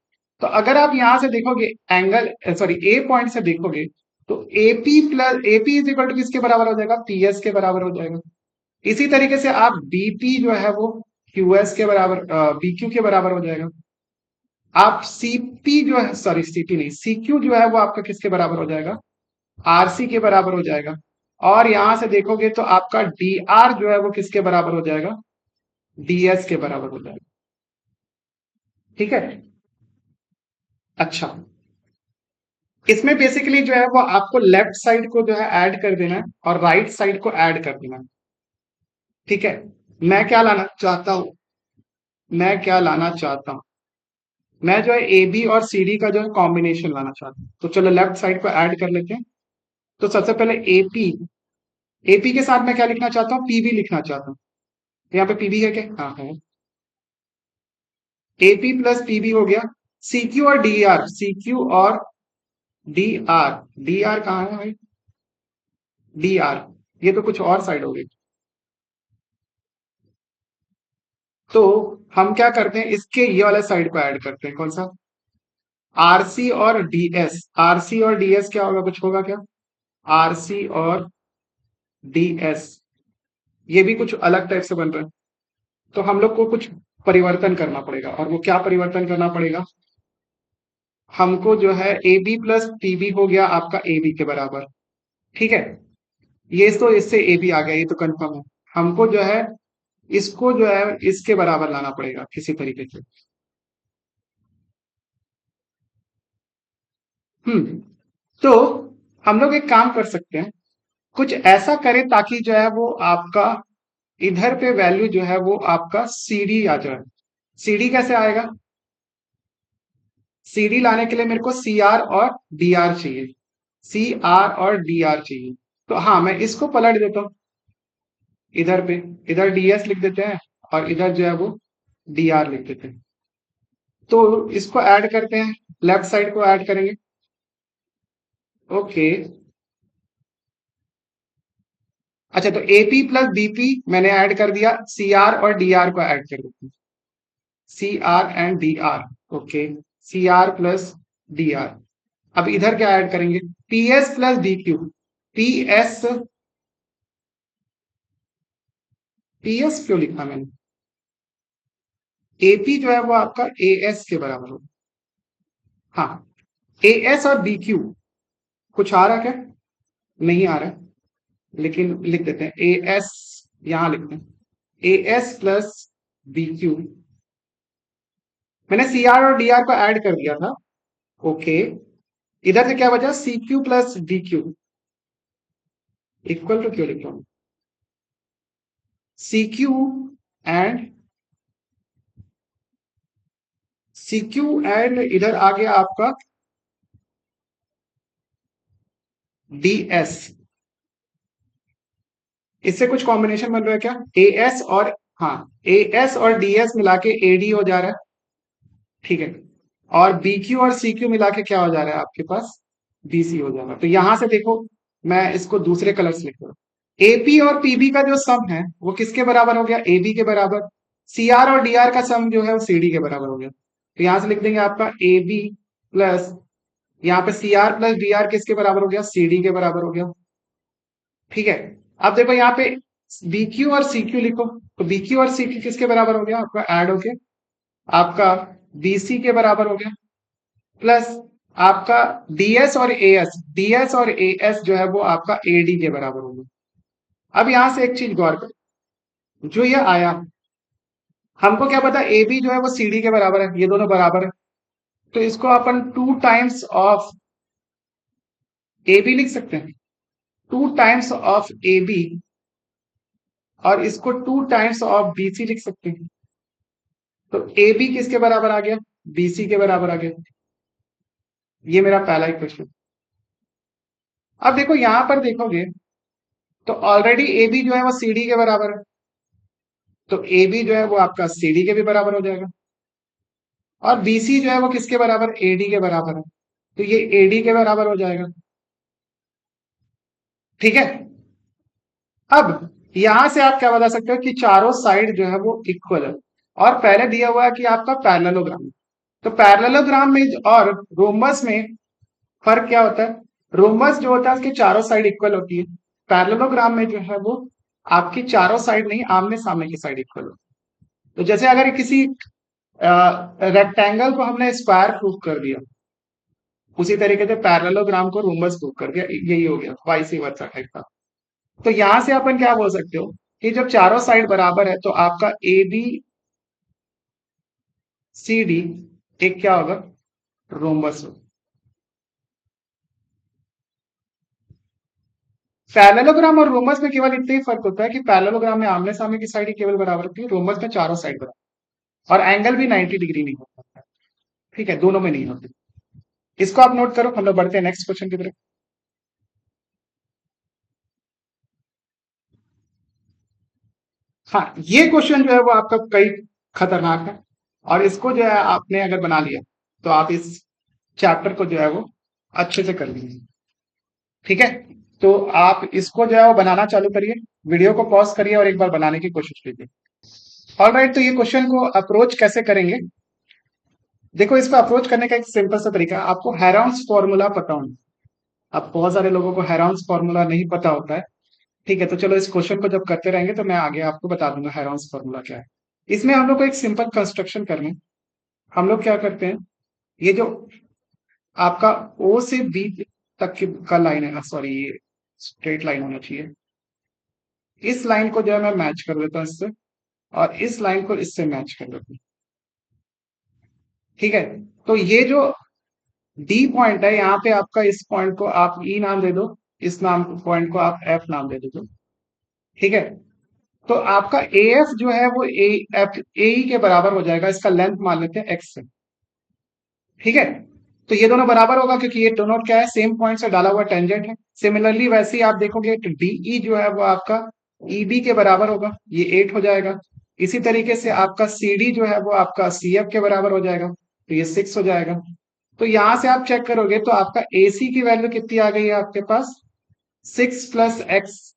तो अगर आप यहां से देखोगे एंगल, सॉरी ए पॉइंट से देखोगे तो AP plus AP is equal to किसके बराबर हो जाएगा, पीएस के बराबर हो जाएगा। इसी तरीके से आप बीपी जो है वो क्यूएस के बराबर, बीक्यू के बराबर हो जाएगा। आप सीपी जो है, सॉरी सीपी नहीं, सीक्यू जो है वो आपका किसके बराबर हो जाएगा, आरसी के बराबर हो जाएगा। और यहां से देखोगे तो आपका डी आर जो है वो किसके बराबर हो जाएगा, डीएस के बराबर हो जाएगा, ठीक है। अच्छा, इसमें बेसिकली जो है वो आपको लेफ्ट साइड को जो है ऐड कर देना है और राइट साइड को ऐड कर देना है, ठीक है। मैं क्या लाना चाहता हूं, मैं क्या लाना चाहता हूं, मैं जो है ए बी और सी डी का जो है कॉम्बिनेशन लाना चाहता हूं। तो चलो लेफ्ट साइड को ऐड कर लेते हैं। तो सबसे पहले एपी, एपी के साथ मैं क्या लिखना चाहता हूँ, पीबी लिखना चाहता हूँ। यहाँ पे पीबी है क्या, हाँ है, एपी प्लस पीबी हो गया। सीक्यू और डी आर, सीक्यू और डी आर, डी आर कहाँ है भाई, डी आर, ये तो कुछ और साइड हो गई। तो हम क्या करते हैं, इसके ये वाला साइड को ऐड करते हैं, कौन सा, आरसी और डीएस। आरसी और डीएस क्या होगा, कुछ होगा क्या, आरसी और डीएस, ये भी कुछ अलग टाइप से बन रहा है। तो हम लोग को कुछ परिवर्तन करना पड़ेगा, और वो क्या परिवर्तन करना पड़ेगा, हमको जो है A B plus T B हो गया आपका ए बी के बराबर, ठीक है। ये तो इससे ए बी आ गया, ये तो कंफर्म है। हमको जो है इसको जो है इसके बराबर लाना पड़ेगा किसी तरीके से। हम्म। तो हम लोग एक काम कर सकते हैं, कुछ ऐसा करें ताकि जो है वो आपका इधर पे वैल्यू जो है वो आपका सीडी आ जाए। सीडी कैसे आएगा, सीडी लाने के लिए मेरे को सी आर और डी आर चाहिए, सी आर और डी आर चाहिए। तो हाँ, मैं इसको पलट देता हूँ इधर पे, इधर डीएस लिख देते हैं और इधर जो है वो डी आर लिख देते हैं। तो इसको ऐड करते हैं, लेफ्ट साइड को ऐड करेंगे। ओके, अच्छा, तो एपी प्लस बीपी मैंने ऐड कर दिया, सी आर और डी आर को ऐड कर देते हैं, C R and D R. Okay, C R plus D R. अब इधर क्या ऐड करेंगे, P S plus D Q. P S, P S क्यों लिखा मैंने, एपी जो है वो आपका ए एस के बराबर होगा। हाँ, ए एस और बी क्यू, कुछ आ रहा क्या, नहीं आ रहा है, लेकिन लिख देते हैं ए एस, यहां लिखते हैं A S plus B Q. मैंने सी आर और डी आर को ऐड कर दिया था। ओके, इधर से क्या बचा, C Q plus D Q, equal to क्यों लिख रहा हूं, C Q and, C Q and इधर आ गया आपका डी एस। इससे कुछ कॉम्बिनेशन बन रहा है क्या, ए एस और, हाँ, ए एस और डी एस मिला के ए डी हो जा रहा है, ठीक है। और बी क्यू और सी क्यू मिला के क्या हो जा रहा है आपके पास, बी सी हो जा रहा है। तो यहां से देखो, मैं इसको दूसरे कलर से लिख रहा हूं, एपी और पीबी का जो सम है वो किसके बराबर हो गया, ए बी के बराबर। सी आर और डी आर का सम जो है वो सी डी के बराबर हो गया। तो यहां से लिख देंगे आपका ए बी प्लस, यहाँ पे C R plus D R किसके बराबर हो गया, सी डी के बराबर हो गया, ठीक है। अब देखो यहाँ पे बी क्यू और सी क्यू लिखो, तो बी क्यू और सी क्यू किसके बराबर हो गया आपका, ऐड हो गया, आपका बी सी के बराबर हो गया, प्लस आपका डीएस और एएस, डीएस और एएस जो है वो आपका एडी के बराबर हो गया। अब यहां से एक चीज गौर करो, जो ये आया, हमको क्या पता ए बी जो है वो सी डी के बराबर है, ये दोनों बराबर है। तो इसको अपन two times of A B लिख सकते हैं, two times of A B, और इसको two times of B C लिख सकते हैं। तो ए बी किसके बराबर आ गया, बी सी के बराबर आ गया। ये मेरा पहला ही क्वेश्चन। अब देखो यहां पर देखोगे तो ऑलरेडी ए बी जो है वो सी डी के बराबर है, तो ए बी जो है वो आपका सी डी के भी बराबर हो जाएगा। और बी सी जो है वो किसके बराबर, ए डी के बराबर है, तो ये ए डी के बराबर हो जाएगा, ठीक है। अब यहां से आप क्या बता सकते हो कि चारों साइड जो है वो इक्वल है, और पहले दिया हुआ है कि आपका पैरेललोग्राम। तो पैरेललोग्राम में और रोमस में फर्क क्या होता है, रोमस जो होता है उसके चारों साइड इक्वल होती है, पैरेललोग्राम में जो है वो आपकी चारों साइड नहीं, आमने सामने की साइड इक्वल होती है। तो जैसे अगर किसी रेक्टेंगल को हमने स्क्वायर प्रूफ कर दिया, उसी तरीके से पैरेललोग्राम को रोमस प्रूफ कर दिया, यही हो गया वाइस वर्सा टाइप का। तो यहां से अपन क्या बोल सकते हो कि जब चारों साइड बराबर है तो आपका ए बी सी डी एक क्या होगा, रोमबस होगा। पैरेललोग्राम और रोमस में केवल इतना ही फर्क होता है कि पैरेललोग्राम में आमने सामने की साइड ही केवल बराबर होती है, रोमस में चारों साइड बराबर, और एंगल भी 90 डिग्री नहीं होता है, ठीक है, दोनों में नहीं होते। इसको आप नोट करो, हम लोग बढ़ते हैं नेक्स्ट क्वेश्चन की तरफ। हाँ, ये क्वेश्चन जो है वो आपका कई खतरनाक है, और इसको जो है आपने अगर बना लिया तो आप इस चैप्टर को जो है वो अच्छे से कर लेंगे, ठीक है। तो आप इसको जो है वो बनाना चालू करिए, वीडियो को पॉज करिए और एक बार बनाने की कोशिश कीजिए। ऑलराइट, तो ये क्वेश्चन को अप्रोच कैसे करेंगे? देखो, इसको अप्रोच करने का एक सिंपल सा तरीका है। आपको हेरॉन्स फॉर्मूला पता होना। अब बहुत सारे लोगों को हेरॉन्स फॉर्मूला नहीं पता होता है। ठीक है, तो चलो इस क्वेश्चन को जब करते रहेंगे तो मैं आगे आपको बता दूंगा हेरॉन्स फॉर्मूला क्या है। इसमें हम लोग को एक सिंपल कंस्ट्रक्शन करना है। हम लोग क्या करते हैं, ये जो आपका ओ से बी तक की का लाइन है, सॉरी ये स्ट्रेट लाइन होना चाहिए, इस लाइन को जो है मैं मैच कर देता हूँ इससे, और इस लाइन को इससे मैच कर देता हूँ। ठीक है, तो ये जो डी पॉइंट है, यहाँ पे आपका इस पॉइंट को आप ई नाम दे दो, इस नाम पॉइंट को आप एफ नाम दे दो। ठीक है, तो आपका ए एफ जो है वो ए एफ ए ई के बराबर हो जाएगा, इसका लेंथ मान लेते हैं एक्स से। ठीक है, तो ये दोनों बराबर होगा क्योंकि ये दोनों क्या है, सेम पॉइंट से डाला हुआ टेंजेंट है। सिमिलरली वैसे ही आप देखोगे तो डीई जो है वो आपका ईबी के बराबर होगा, ये 8 हो जाएगा। इसी तरीके से आपका सी डी जो है वो आपका सी एफ के बराबर हो जाएगा, तो ये 6 हो जाएगा। तो यहां से आप चेक करोगे तो आपका ए सी की वैल्यू कितनी आ गई है आपके पास, 6 + x,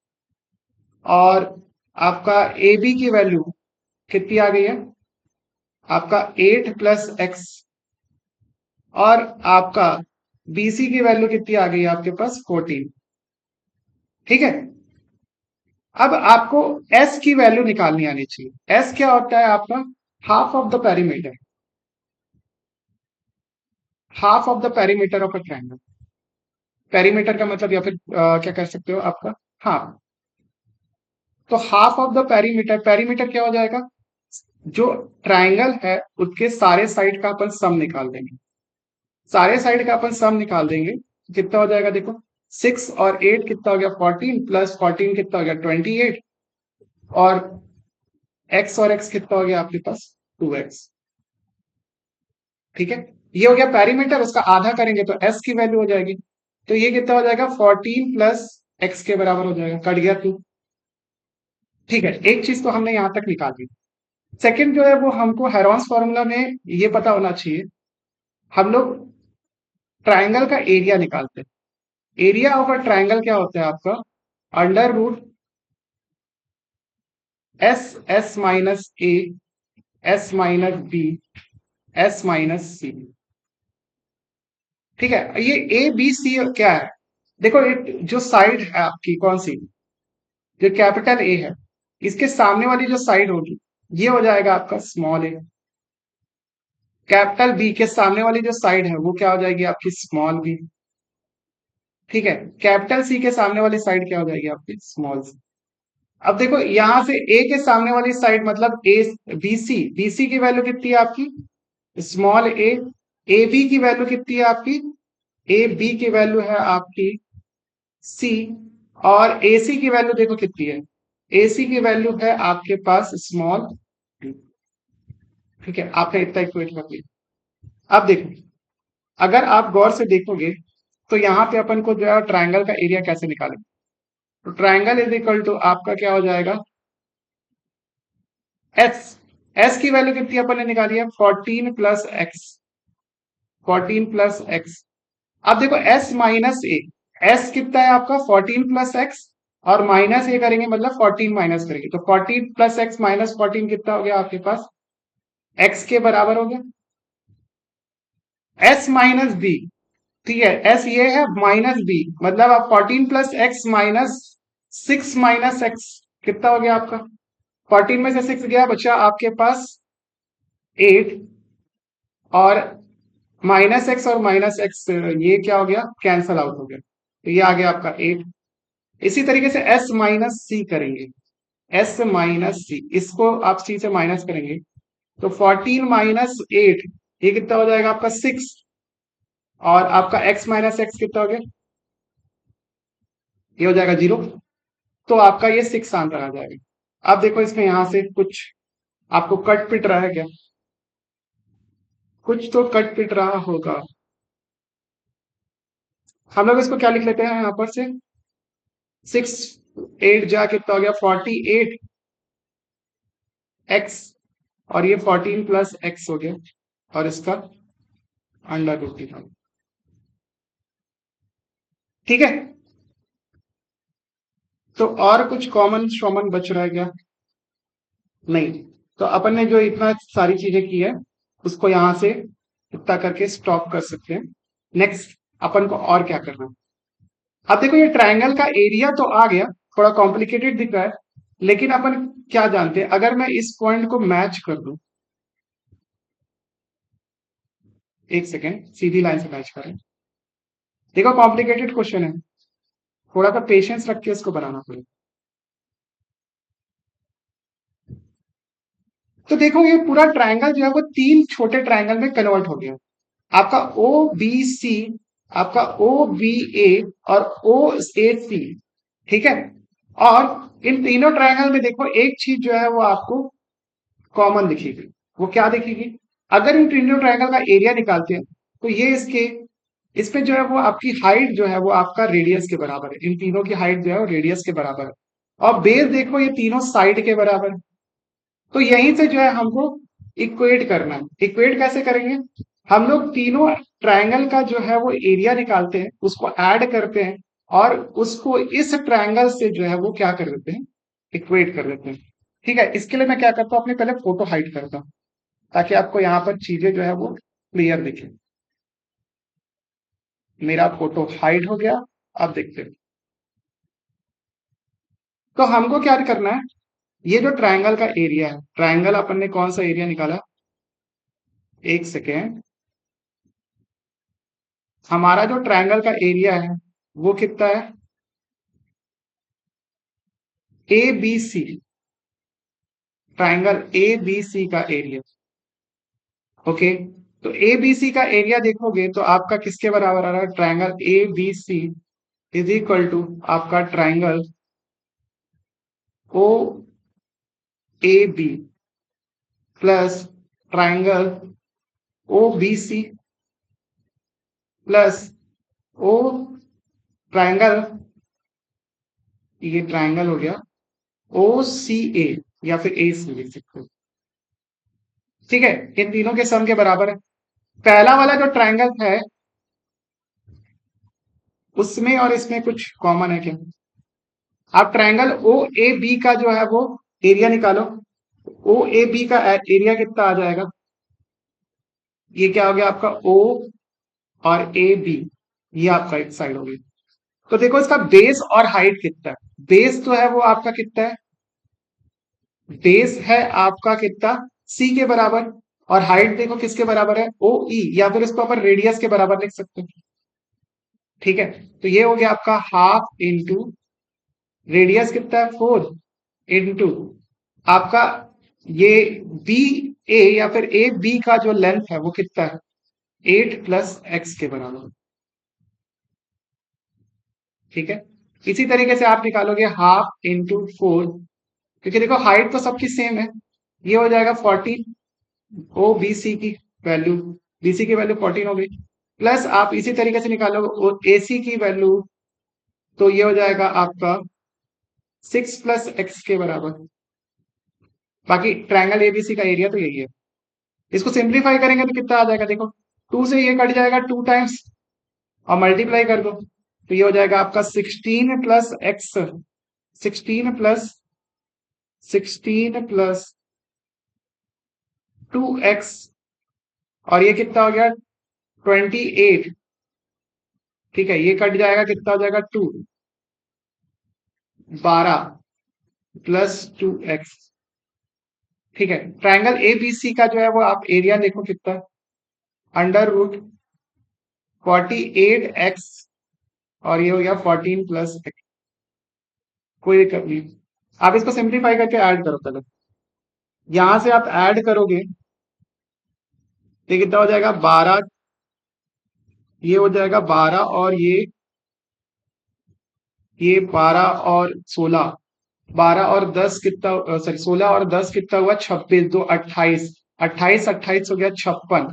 और आपका ए बी की वैल्यू कितनी आ गई है आपका 8 + x, और आपका बीसी की वैल्यू कितनी आ गई है आपके पास 14। ठीक है, अब आपको एस की वैल्यू निकालनी आनी चाहिए। एस क्या होता है आपका, half of the perimeter, half of the perimeter of a triangle. Perimeter का मतलब या फिर क्या कर सकते हो आपका, हाँ, तो half of the perimeter, perimeter क्या हो जाएगा, जो ट्रायंगल है उसके सारे साइड का अपन सम निकाल देंगे। सारे साइड का अपन सम निकाल देंगे, कितना हो जाएगा देखो, 6 और 8 कितना हो गया 14, +14 कितना हो गया 28, और एक्स और एक्स कितना हो गया आपके पास 2x। ठीक है, ये हो गया पेरीमीटर, उसका आधा करेंगे तो एस की वैल्यू हो जाएगी, तो ये कितना हो जाएगा 14 + x के बराबर हो जाएगा, कट गया 2। ठीक है, एक चीज तो हमने यहां तक निकाल दी। सेकंड जो है वो हमको हेरॉन्स फॉर्मूला में ये पता होना चाहिए, हम लोग ट्राइंगल का एरिया निकालते हैं। एरिया ऑफ अ ट्राइंगल क्या होता है आपका, √, S - A, S - B, S - C। ठीक है, ये ए बी सी क्या है, देखो ये जो साइड है आपकी कौन सी, जो कैपिटल ए है, इसके सामने वाली जो साइड होगी ये हो जाएगा आपका स्मॉल ए। कैपिटल बी के सामने वाली जो साइड है वो क्या हो जाएगी आपकी स्मॉल बी। ठीक है, कैपिटल सी के सामने वाली साइड क्या हो जाएगी आपकी स्मॉल सी। अब देखो यहां से ए के सामने वाली साइड मतलब ए, बीसी, बीसी की वैल्यू कितनी है आपकी स्मॉल ए, ए बी की वैल्यू कितनी है आपकी, ए बी की वैल्यू है आपकी सी, और ए सी की वैल्यू देखो कितनी है, ए सी की वैल्यू है आपके पास स्मॉल। ठीक है, आपने इतना इक्वेट कर लिया। अब देखो, अगर आप गौर से देखोगे तो यहाँ पे अपन को जो है ट्राइंगल का एरिया कैसे निकालेंगे, तो ट्राइंगल इज इक्वल टू आपका क्या हो जाएगा, एस, एस की वैल्यू कितनी अपन ने निकाली है 14 + x, 14 + x। अब देखो S - A, एस कितना है आपका 14 + x, और -a करेंगे मतलब 14 माइनस करेंगे, तो 14 + x -14 कितना हो गया आपके पास, x के बराबर हो गया। S - B, ठीक है, एस ये है -b, मतलब आप 14 + x -6 - x कितना हो गया आपका, 14 में से 6 गया, बचा आपके पास 8, और -x और -x ये क्या हो गया, कैंसल आउट हो गया, तो ये आ गया आपका 8। इसी तरीके से S - C करेंगे, S - C, इसको आप सी से माइनस करेंगे, तो 14 - 8 ये कितना हो जाएगा आपका 6, और आपका x - x कितना हो गया, ये हो जाएगा 0, तो आपका ये 6 आंसर आ जाएगा। अब देखो इसमें यहां से कुछ आपको कट पिट रहा है क्या, कुछ तो कट पिट रहा होगा। हम लोग इसको क्या लिख लेते हैं यहाँ पर से, 6 8 जा कितना हो गया 48x, और ये 14 + x हो गया, और इसका √। ठीक है, तो और कुछ कॉमन शॉमन बच रहा है क्या? नहीं। तो अपन ने जो इतना सारी चीजें की है उसको यहां से इतना करके स्टॉप कर सकते हैं। नेक्स्ट अपन को और क्या करना है? अब देखो ये ट्रायंगल का एरिया तो आ गया, थोड़ा कॉम्प्लिकेटेड दिख रहा है, लेकिन अपन क्या जानते हैं, अगर मैं इस पॉइंट को मैच कर दूं, एक सेकेंड, सीधी लाइन से मैच करें। देखो कॉम्प्लिकेटेड क्वेश्चन है, थोड़ा सा पेशेंस रख के इसको बनाना पड़ेगा। तो देखो ये पूरा ट्रायंगल जो है वो तीन छोटे ट्रायंगल में कन्वर्ट हो गया। आपका ओ बी सी, आपका ओ बी ए और ओ ए सी, ठीक है। और इन तीनों ट्रायंगल में देखो एक चीज जो है वो आपको कॉमन दिखेगी। वो क्या दिखेगी? अगर इन तीनों ट्रायंगल का एरिया निकालते हैं तो ये इसके, इसमें जो है वो आपकी हाइट जो है वो आपका रेडियस के बराबर है। इन तीनों की हाइट जो है वो रेडियस के बराबर है। और बेस देखो ये तीनों साइड के बराबर है। तो यहीं से जो है हमको इक्वेट करना है। इक्वेट कैसे करेंगे? हम लोग तीनों ट्रायंगल का जो है वो एरिया निकालते हैं, उसको ऐड करते हैं और उसको इस ट्रायंगल से जो है वो क्या कर देते हैं, इक्वेट कर देते हैं। ठीक है, इसके लिए मैं क्या करता हूँ, अपने पहले फोटो हाइड करता हूँ ताकि आपको यहाँ पर चीजें जो है वो क्लियर दिखे। मेरा फोटो हाइड हो गया। अब देखते हैं। तो हमको क्या करना है, ये जो ट्रायंगल का एरिया है, ट्रायंगल अपन ने कौन सा एरिया निकाला, एक सेकेंड, हमारा जो ट्रायंगल का एरिया है वो कितना है, A B C, triangle A B C का एरिया। ओके, तो ए बी सी का एरिया देखोगे तो आपका किसके बराबर आ रहा है, triangle A B C is equal to आपका triangle O A B plus triangle O B C plus O triangle, ये ट्रायंगल हो गया ओ सी ए या फिर ए सी लिख सकते हो। ठीक है, इन तीनों के सम के बराबर है। पहला वाला जो ट्रायंगल है उसमें और इसमें कुछ कॉमन है क्या? आप ट्रायंगल ओ ए बी का जो है वो एरिया निकालो। ओ ए बी का एरिया कितना आ जाएगा, ये क्या हो गया आपका ओ और ए बी, ये आपका एक साइड हो गई। तो देखो इसका बेस और हाइट कितना है, बेस तो है वो आपका कितना है, बेस है आपका कितना, सी के बराबर। और हाइट देखो किसके बराबर है, ओ ई, या फिर इसको अपन रेडियस के बराबर लिख सकते हैं। ठीक है, तो ये हो गया आपका हाफ इंटू रेडियस कितना है 4 इंटू आपका ये बी ए या फिर ए बी का जो लेंथ है वो कितना है, 8 प्लस एक्स के बराबर। ठीक है, इसी तरीके से आप निकालोगे हाफ इंटू 4, क्योंकि देखो हाइट तो सबकी सेम है, ये हो जाएगा 14, ओ बी सी की वैल्यू, बी सी की वैल्यू 14 हो गई। प्लस आप इसी तरीके से निकालोगे ए सी की वैल्यू, तो ये हो जाएगा आपका 6 प्लस एक्स के बराबर। बाकी ट्रायंगल एबीसी का एरिया तो यही है। इसको सिंप्लीफाई करेंगे तो कितना आ जाएगा, देखो 2 से ये कट जाएगा 2 टाइम्स और मल्टीप्लाई कर दो, तो ये हो जाएगा आपका 16 प्लस एक्स, 16 प्लस 2x, और ये कितना हो गया 28। ठीक है, ये कट जाएगा, कितना हो जाएगा 2, 12 प्लस 2x। ठीक है, ट्रायंगल ए बी सी का जो है वो आप एरिया देखो कितना, अंडर रूट 48x, और ये हो गया 14 प्लस एक्स। कोई दिक्कत नहीं, आप इसको सिंप्लीफाई करके ऐड करो पहले। यहां से आप ऐड करोगे तो कितना हो जाएगा 12, ये हो जाएगा 12 और ये 12 और 16, 12 और 10 कितना, सॉरी 16 और 10 कितना हुआ 26, दो 28, 28 28 हो गया 56।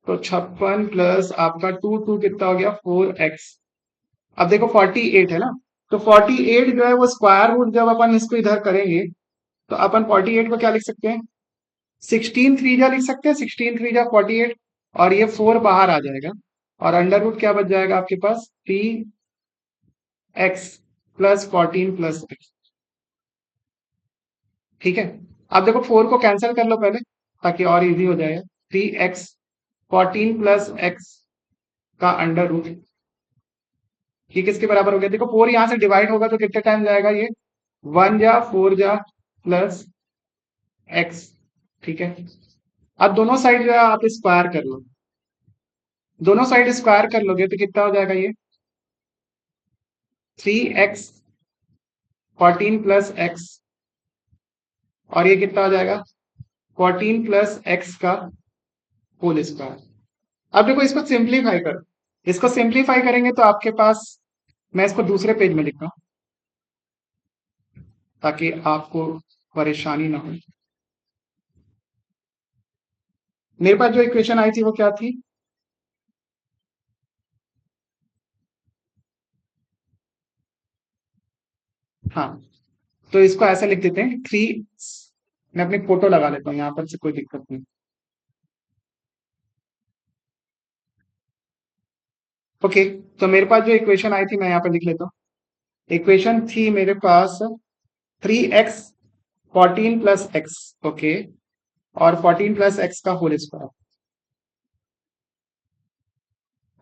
तो 56 प्लस आपका 2 2 कितना हो गया 4x। अब देखो 48 है ना, तो 48 जो है वो स्क्वायर रूट जब अपन इसको इधर करेंगे तो अपन 48 को क्या लिख सकते हैं, 16 3 लिख सकते हैं, 16 3 48, और ये 4 बाहर आ जाएगा और अंडर रूट क्या बच जाएगा आपके पास 3x। Plus 14 plus x. ठीक है, अब देखो 4 को कैंसिल कर लो पहले ताकि और इजी हो जाएगा। 3x 14 प्लस एक्स का अंडर रूट, ये किसके बराबर हो गया? देखो 4 यहां से डिवाइड होगा तो कितने टाइम जाएगा ये? 1 जा 4 जा प्लस एक्स। ठीक है, अब दोनों साइड जो है आप स्क्वायर कर लो, दोनों साइड स्क्वायर कर लोगे तो कितना हो जाएगा ये? 3x 14 प्लस एक्स, और ये कितना हो जाएगा? 14 प्लस एक्स का होल स्क्वायर। अब देखो इसको सिंप्लीफाई करो, इसको सिंप्लीफाई करेंगे तो आपके पास, मैं इसको दूसरे पेज में लिखता हूं ताकि आपको परेशानी ना हो। मेरे पास जो इक्वेशन आई थी वो क्या थी? हाँ, तो इसको ऐसे लिख देते हैं 3, मैं अपनी फोटो लगा लेता हूँ यहाँ पर से, कोई दिक्कत नहीं। ओके, तो मेरे पास जो इक्वेशन आई थी मैं यहाँ पर लिख लेता हूँ। इक्वेशन थी मेरे पास 3x 14 प्लस एक्स, ओके, और 14 प्लस एक्स का whole square.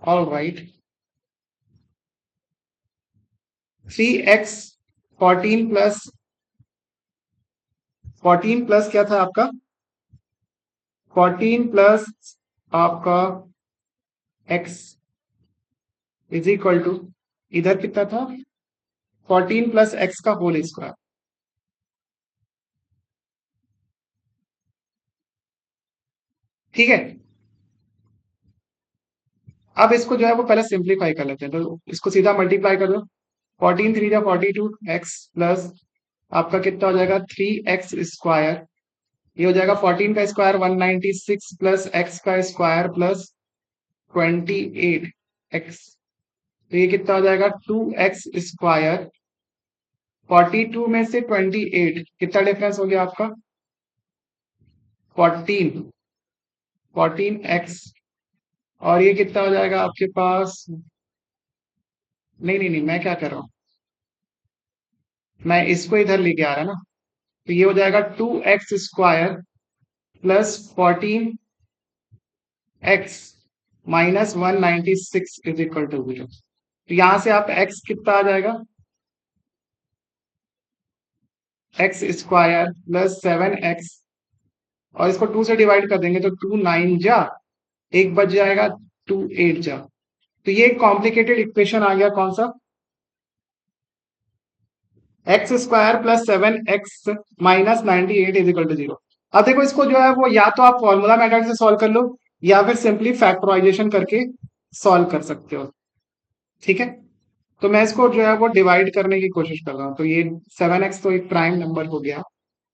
All right, 3x 14 plus 14 plus क्या था आपका? 14 प्लस आपका x इज इक्वल टू, इधर कितना था? 14 प्लस एक्स का होल स्क्वायर। ठीक है, अब इसको जो है वो पहले सिंप्लीफाई कर लेते हैं, तो इसको सीधा मल्टीप्लाई कर दो। 14 3 जा 42 एक्स प्लस आपका कितना हो जाएगा? 3x स्क्वायर, ये हो जाएगा 14 का स्क्वायर 196 प्लस एक्स का स्क्वायर प्लस 28 एक्स, तो ये कितना हो जाएगा? 2x square. 42 में से 28 कितना डिफरेंस हो गया आपका? 14, 14x, और ये कितना हो जाएगा आपके पास? नहीं नहीं नहीं, मैं क्या कर रहा हूं, मैं इसको इधर लेके आ रहा ना, तो ये हो जाएगा 2x square plus 14x minus 196 is equal to 0। तो यहां से आप x कितना आ जाएगा? एक्स स्क्वायर प्लस 7x, और इसको 2 से डिवाइड कर देंगे तो 2 9 जा, एक बच जाएगा, 2 8 जा। तो ये कॉम्प्लिकेटेड इक्वेशन आ गया, कौन सा? X square plus 7x minus 98 is equal to 0। अब देखो इसको जो है वो या तो आप फॉर्मूला मेथड से सॉल्व कर लो या फिर सिंपली फैक्टराइजेशन करके सॉल्व कर सकते हो। ठीक है, तो मैं इसको जो है वो डिवाइड करने की कोशिश कर रहा हूँ, तो ये 7x तो एक प्राइम नंबर हो गया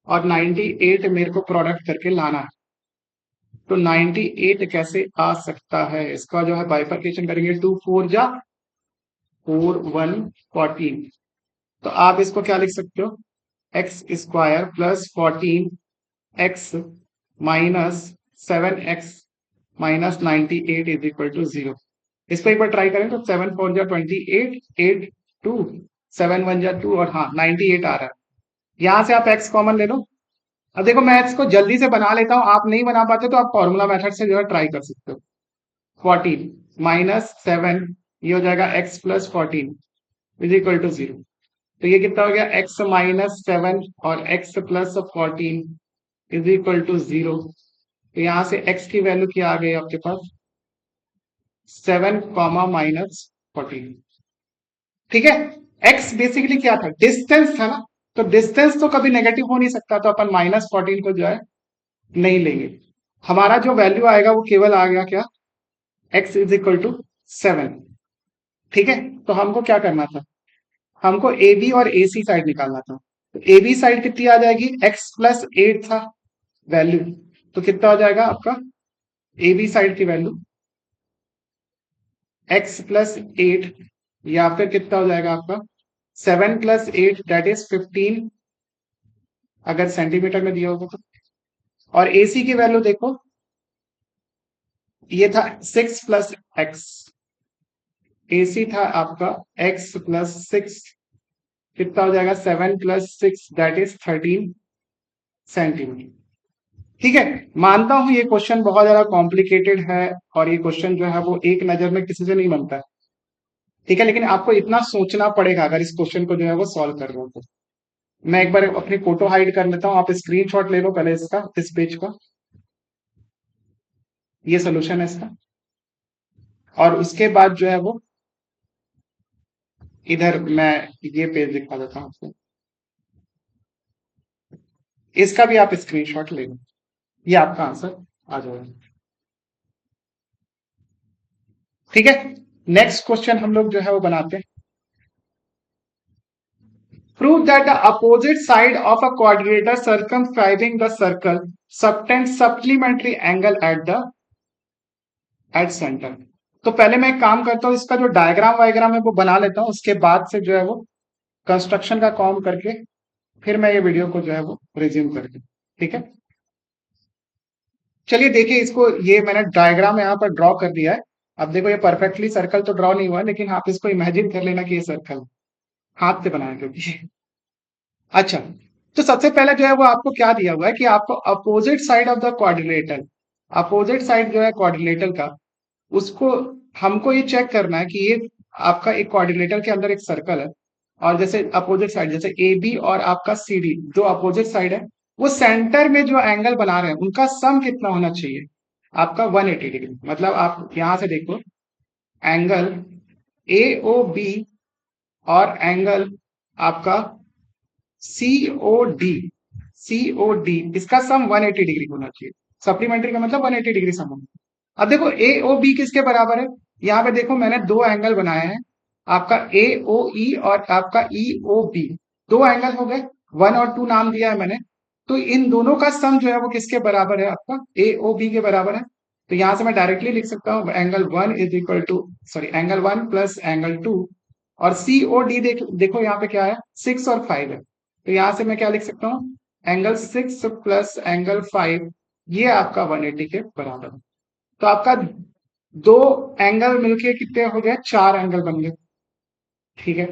और 98 मेरे को प्रोडक्ट करके लाना है। तो 98 कैसे आ सकता है? इसका जो है बाइफर्केशन करेंगे, 2 4 जा 4 1 14, तो आप इसको क्या लिख सकते हो? X square plus 14x minus 7x minus 98 is equal to 0। इसको एक बार ट्राई करें तो 7 4 जा 28, 8 2, 7 1 जा 2, और हाँ 98 आ रहा है। यहां से आप x कॉमन ले लो। अब देखो मैं इसको जल्दी से बना लेता हूं, आप नहीं बना पाते तो आप फॉर्मूला मेथड से जो है ट्राई कर सकते हो। 14 माइनस 7, ये हो जाएगा x plus 14 is equal to 0। तो ये कितना हो गया? x माइनस 7 और x plus 14 is equal to 0। तो यहां से x की वैल्यू क्या आ गई आपके पास? 7 कॉमा माइनस 14। ठीक है, x बेसिकली क्या था? डिस्टेंस था ना, तो डिस्टेंस तो कभी नेगेटिव हो नहीं सकता, तो अपन माइनस 14 को जो है नहीं लेंगे। हमारा जो वैल्यू आएगा वो केवल आ गया क्या? x is equal to 7। ठीक है, तो हमको क्या करना था? हमको ए बी और ए सी साइड निकालना था। तो ए बी साइड कितनी आ जाएगी? x प्लस 8 था वैल्यू, तो कितना हो जाएगा आपका ए बी साइड की वैल्यू? x प्लस 8, या फिर कितना हो जाएगा आपका 7 प्लस 8 दैट इज 15, अगर सेंटीमीटर में दिया होगा तो। और ए सी की वैल्यू देखो, ये था 6 प्लस एक्स, ए सी था आपका x प्लस 6 कितना हो जाएगा 7 + 6 दैट इज 13 सेंटीमीटर। ठीक है, मानता हूं ये क्वेश्चन बहुत ज्यादा कॉम्प्लिकेटेड है और ये क्वेश्चन जो है वो एक नजर में किसी से नहीं बनता है। ठीक है, लेकिन आपको इतना सोचना पड़ेगा अगर इस क्वेश्चन को जो है वो सॉल्व कर रहे हो तो। मैं एक बार अपनी फोटो हाइड कर लेता हूँ, आप स्क्रीनशॉट ले लो पहले इसका, इस पेज का। ये सोल्यूशन है इसका, और उसके बाद जो है वो इधर मैं ये पेज दिखा देता हूँ आपको, इसका भी आप स्क्रीनशॉट ले लो, ये आपका आंसर आ जाएगा। ठीक है, नेक्स्ट क्वेश्चन हम लोग जो है वो बनाते हैं। Prove that the opposite side of a quadrilateral circumscribing the circle subtends supplementary angle at center। तो पहले मैं एक काम करता हूँ, इसका जो डायग्राम वायग्राम है वो बना लेता हूँ, उसके बाद से जो है वो कंस्ट्रक्शन का काम करके फिर मैं ये वीडियो को जो है वो रिज्यूम करके। ठीक है, चलिए देखिए इसको, ये मैंने डायग्राम यहाँ पर ड्रॉ कर दिया है। अब देखो ये परफेक्टली सर्कल तो ड्रॉ नहीं हुआ है, लेकिन आप इसको इमेजिन कर लेना कि ये सर्कल हाथ से बनाया क्योंकि अच्छा, तो सबसे पहले जो है वो आपको क्या दिया हुआ है कि आपको opposite side of the quadrilateral, opposite side जो है क्वाड्रिलेटरल का, उसको हमको ये चेक करना है कि ये आपका एक क्वाड्रिलेटरल के अंदर एक सर्कल है, और जैसे अपोजिट साइड जैसे ए बी और आपका सी डी जो अपोजिट साइड है, वो सेंटर में जो एंगल बना रहे हैं उनका सम कितना होना चाहिए, आपका 180 डिग्री। मतलब आप यहां से देखो, एंगल ए ओ बी और एंगल आपका सीओडी, सीओडी इसका सम 180 डिग्री होना चाहिए। सप्लीमेंट्री का मतलब 180 डिग्री सम होना। अब देखो ए ओ बी किसके बराबर है, यहाँ पे देखो मैंने दो एंगल बनाए हैं, आपका ए ओ ई और आपका ई ओ बी, दो एंगल हो गए, 1 और 2 नाम दिया है मैंने। तो इन दोनों का सम जो है वो किसके बराबर है, आपका ए ओ बी के बराबर है। तो यहां से मैं डायरेक्टली लिख सकता हूँ angle 1 is equal to, sorry angle 1 plus angle 2, और सी ओ डी देखो यहाँ पे क्या है, 6 और 5 है। तो यहां से मैं क्या लिख सकता हूँ, एंगल 6 + एंगल 5, ये आपका 180 के बराबर है। तो आपका दो एंगल मिलके कितने हो गए, 4 एंगल बन गए। ठीक है,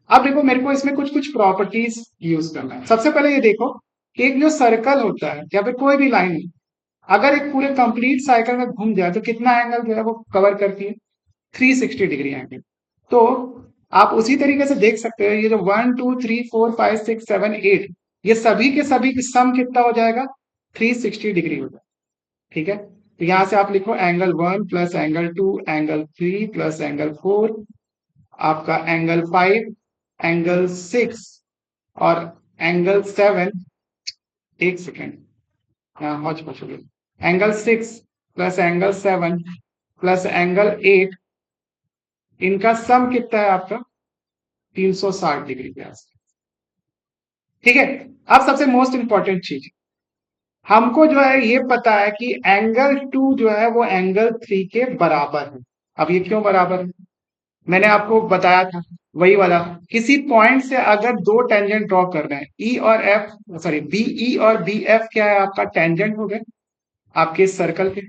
अब देखो मेरे को इसमें कुछ कुछ प्रॉपर्टीज यूज करना है। सबसे पहले ये देखो कि एक जो सर्कल होता है या फिर कोई भी लाइन अगर एक पूरे कंप्लीट साइकिल में घूम जाए तो कितना एंगल जो है वो कवर करती है, 360 डिग्री एंगल। तो आप उसी तरीके से देख सकते हो, ये जो 1 2 3 4 5 6 7 8, ये सभी के सभी की सम कितना हो जाएगा, 360 डिग्री हो जाएगा। ठीक है, तो यहां से आप लिखो angle 1 plus angle 2 angle 3 plus angle 4, आपका एंगल 5 एंगल 6 और एंगल 7, एक सेकेंड यहाँ हौच पौच हो गया, angle 6 plus angle 7 plus angle 8, इनका सम कितना है आपका 360 डिग्री के आसपास। ठीक है, अब सबसे मोस्ट इंपॉर्टेंट चीज, हमको जो है ये पता है कि एंगल 2 जो है वो एंगल 3 के बराबर है। अब ये क्यों बराबर है, मैंने आपको बताया था वही वाला, किसी पॉइंट से अगर दो टेंजेंट ड्रॉ कर रहे हैं, ई और एफ, सॉरी बी ई और बी एफ क्या है, आपका टेंजेंट हो गए आपके सर्कल के।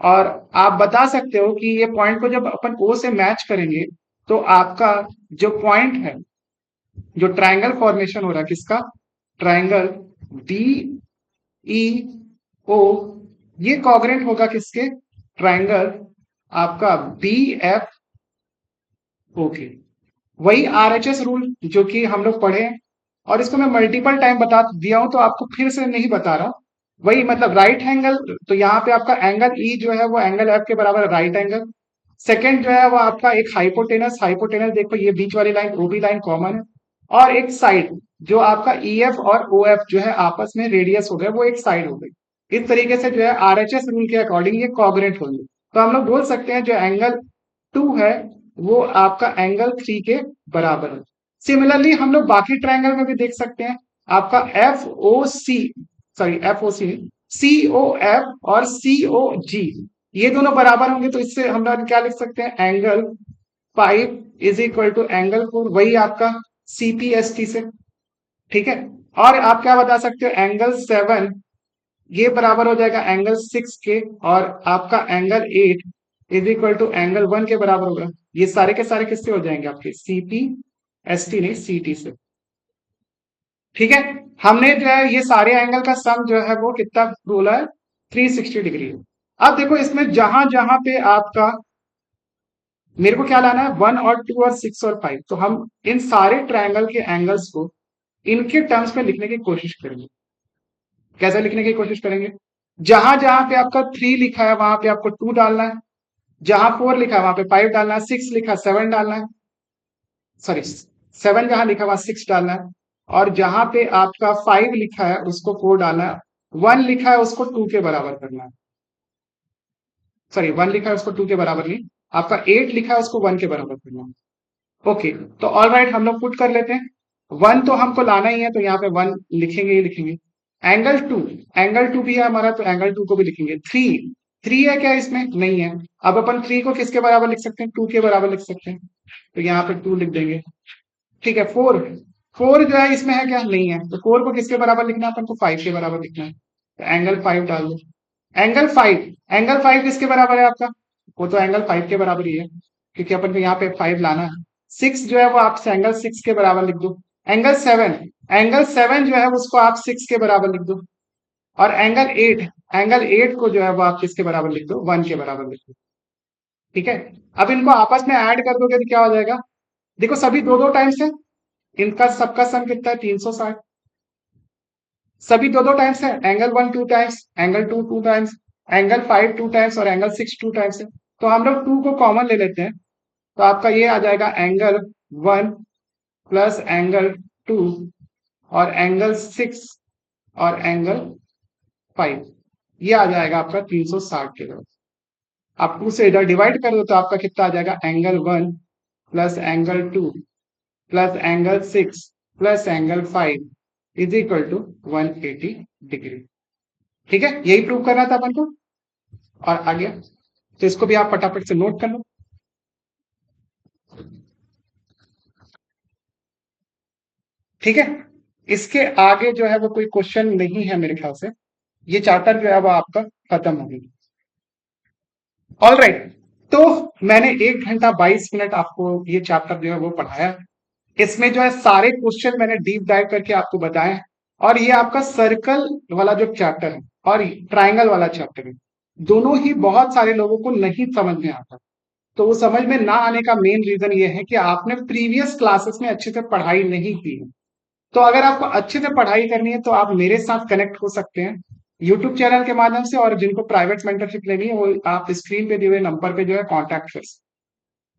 और आप बता सकते हो कि ये पॉइंट को जब अपन ओ से मैच करेंगे तो आपका जो पॉइंट है, जो ट्रायंगल फॉर्मेशन हो रहा है किसका, ट्रायंगल डी ई ओ, ये कॉग्रेंट होगा किसके, ट्रायंगल आपका बी एफ ओके। वही आरएचएस रूल जो कि हम लोग पढ़े हैं, और इसको मैं मल्टीपल टाइम बता दिया हूं तो आपको फिर से नहीं बता रहा। वही मतलब राइट एंगल, तो यहाँ पे आपका एंगल ई जो है वो एंगल एफ के बराबर है, राइट एंगल। सेकंड जो है वो आपका एक हाइपोटेनस, हाइपोटेनस देखो ये बीच वाली लाइन ओबी लाइन कॉमन है, और एक साइड जो आपका ई एफ और ओ एफ जो है आपस में रेडियस हो गया, वो एक साइड हो गई। इस तरीके से जो है आरएचएस रूल के अकॉर्डिंग ये कॉग्रेंट होंगे। तो हम लोग बोल सकते हैं जो एंगल 2 है वो आपका एंगल 3 के बराबर है। सिमिलरली हम लोग बाकी ट्रायंगल में भी देख सकते हैं, आपका एफ ओ सी, सॉरी एफ ओ सी, सी ओ एफ और सी ओ जी, ये दोनों बराबर होंगे, तो इससे हम लोग क्या लिख सकते हैं, angle 5 is equal to angle 4, वही आपका सीपीएसटी से। ठीक है, और आप क्या बता सकते हो, एंगल 7 ये बराबर हो जाएगा एंगल 6 के, और आपका angle 8 is equal to angle 1 के बराबर होगा। ये सारे के सारे किससे हो जाएंगे, आपके सीपी एस टी नहीं सी टी से। ठीक है। हमने जो है ये सारे एंगल का सम जो है वो कितना बोला है, 360 डिग्री। अब देखो इसमें जहां जहां पे आपका मेरे को क्या लाना है, 1 और 2 और 6 और 5, तो हम इन सारे ट्रायंगल के एंगल्स को इनके टर्म्स में लिखने की कोशिश करेंगे। कैसे लिखने की कोशिश करेंगे, जहां जहां पे आपका 3 लिखा है वहां पे आपको 2 डालना है, जहां 4 लिखा है वहां पे 5 डालना है, 6 लिखा है 7 डालना है, सॉरी 7 जहां लिखा है वहां 6 डालना है, और जहां पे आपका 5 लिखा है उसको 4 डालना है, 1 लिखा है उसको 2 के बराबर करना है, सॉरी 1 लिखा है उसको 2 के बराबर नहीं, आपका 8 लिखा है उसको 1 के बराबर करना है। ओके, तो ऑल राइट हम लोग पुट कर लेते हैं। 1 तो हमको लाना ही है तो यहाँ पे 1 लिखेंगे ही लिखेंगे। एंगल 2, एंगल 2 भी है हमारा तो एंगल 2 को भी लिखेंगे। 3 है क्या इसमें, नहीं है। अब अपन 3 को किसके बराबर लिख सकते हैं, 2 के बराबर लिख सकते हैं, तो यहाँ पे 2 लिख देंगे। ठीक है। 4 जो है इसमें है क्या, नहीं है, तो 4 को किसके बराबर लिखना है, अपन को 5 के बराबर लिखना है, तो एंगल 5 डाल दो। एंगल 5 किसके बराबर है आपका, वो तो एंगल 5 के बराबर ही है, क्योंकि अपन को यहाँ पे 5 लाना है। 6 जो है वो आप एंगल 6 के बराबर लिख दो। एंगल 7 जो है उसको आप 6 के बराबर लिख दो। और एंगल 8 को जो है वो आप किसके बराबर लिख दो, 1 के बराबर लिख दो। ठीक है। अब इनको आपस में ऐड कर दोगे तो क्या हो जाएगा, देखो सभी दो दो टाइम्स है, इनका सबका सम कितना है, 360। सभी दो दो टाइम्स है, angle 1 2 times, angle 2 2 times, angle 5 2 times और एंगल 6 2 टाइम्स है। तो हम लोग 2 को कॉमन ले लेते हैं, तो आपका ये आ जाएगा एंगल 1 प्लस एंगल 2 और एंगल 6 और एंगल 5, ये आ जाएगा आपका 360 के बराबर। आप 2 से इधर डिवाइड कर दो तो आपका कितना आ जाएगा, angle 1 plus angle 2 plus angle 6 plus angle 5 is equal to 180 degree. ठीक है, यही प्रूव करना था अपन को। और आ गया, तो इसको भी आप फटाफट से नोट कर लो। ठीक है, इसके आगे जो है वो कोई क्वेश्चन नहीं है मेरे ख्याल से, ये चैप्टर जो है वो आपका खत्म हो गया। ऑल राइट, तो मैंने 1 घंटा 22 मिनट आपको ये चैप्टर जो है वो पढ़ाया। इसमें जो है सारे क्वेश्चन मैंने डीप डाइव करके आपको बताए हैं। और ये आपका सर्कल वाला जो चैप्टर है और ट्राइंगल वाला चैप्टर है, दोनों ही बहुत सारे लोगों को नहीं समझ में आता। तो वो समझ में ना आने का मेन रीजन ये है कि आपने प्रीवियस क्लासेस में अच्छे से पढ़ाई नहीं की है। तो अगर आपको अच्छे से पढ़ाई करनी है तो आप मेरे साथ कनेक्ट हो सकते हैं यूट्यूब चैनल के माध्यम से, और जिनको प्राइवेट मेंटरशिप लेनी है वो आप स्क्रीन पे दिए हुए नंबर पे जो है कॉन्टैक्ट कर सकते हैं।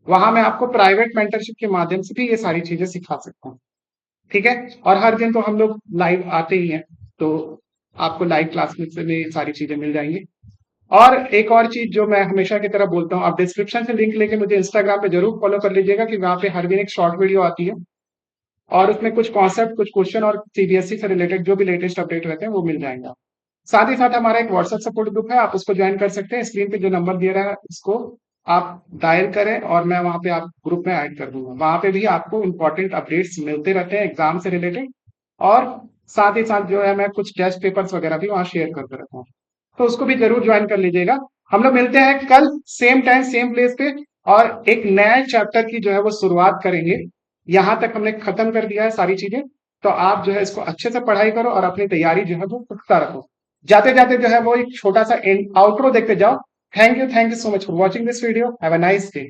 वहां मैं आपको प्राइवेट मेंटरशिप के माध्यम से भी ये सारी चीजें सिखा सकता हूँ। ठीक है। और हर दिन तो हम लोग लाइव आते ही हैं, तो आपको लाइव क्लास में से भी सारी चीजें मिल जाएंगी। और एक और चीज जो मैं हमेशा की तरह बोलता हूँ, आप डिस्क्रिप्शन से लिंक लेके मुझे इंस्टाग्राम पे जरूर फॉलो कर लीजिएगा, कि वहां पे हर दिन एक शॉर्ट वीडियो आती है और उसमें कुछ कॉन्सेप्ट, कुछ क्वेश्चन और सीबीएसई से रिलेटेड जो भी लेटेस्ट अपडेट रहते हैं वो मिल जाएंगे। साथ ही साथ हमारा एक व्हाट्सएप सपोर्ट ग्रुप है, आप उसको ज्वाइन कर सकते हैं। स्क्रीन पे जो नंबर दिया रहा है उसको आप डायल करें और मैं वहां पे आप ग्रुप में ऐड कर दूंगा। वहां पे भी आपको इंपॉर्टेंट अपडेट्स मिलते रहते हैं एग्जाम से रिलेटेड, और साथ ही साथ जो है मैं कुछ टेस्ट पेपर्स वगैरह भी वहां शेयर करते रहता हूँ, तो उसको भी जरूर ज्वाइन कर लीजिएगा। हम लोग मिलते हैं कल सेम टाइम सेम प्लेस पे, और एक नए चैप्टर की जो है वो शुरुआत करेंगे। यहां तक हमने खत्म कर दिया है सारी चीजें, तो आप जो है इसको अच्छे से पढ़ाई करो और अपनी तैयारी जो है वो पुख्ता रखो। जाते जाते जो है वो एक छोटा सा आउटरो देखते जाओ। Thank you so much for watching this video. Have a nice day.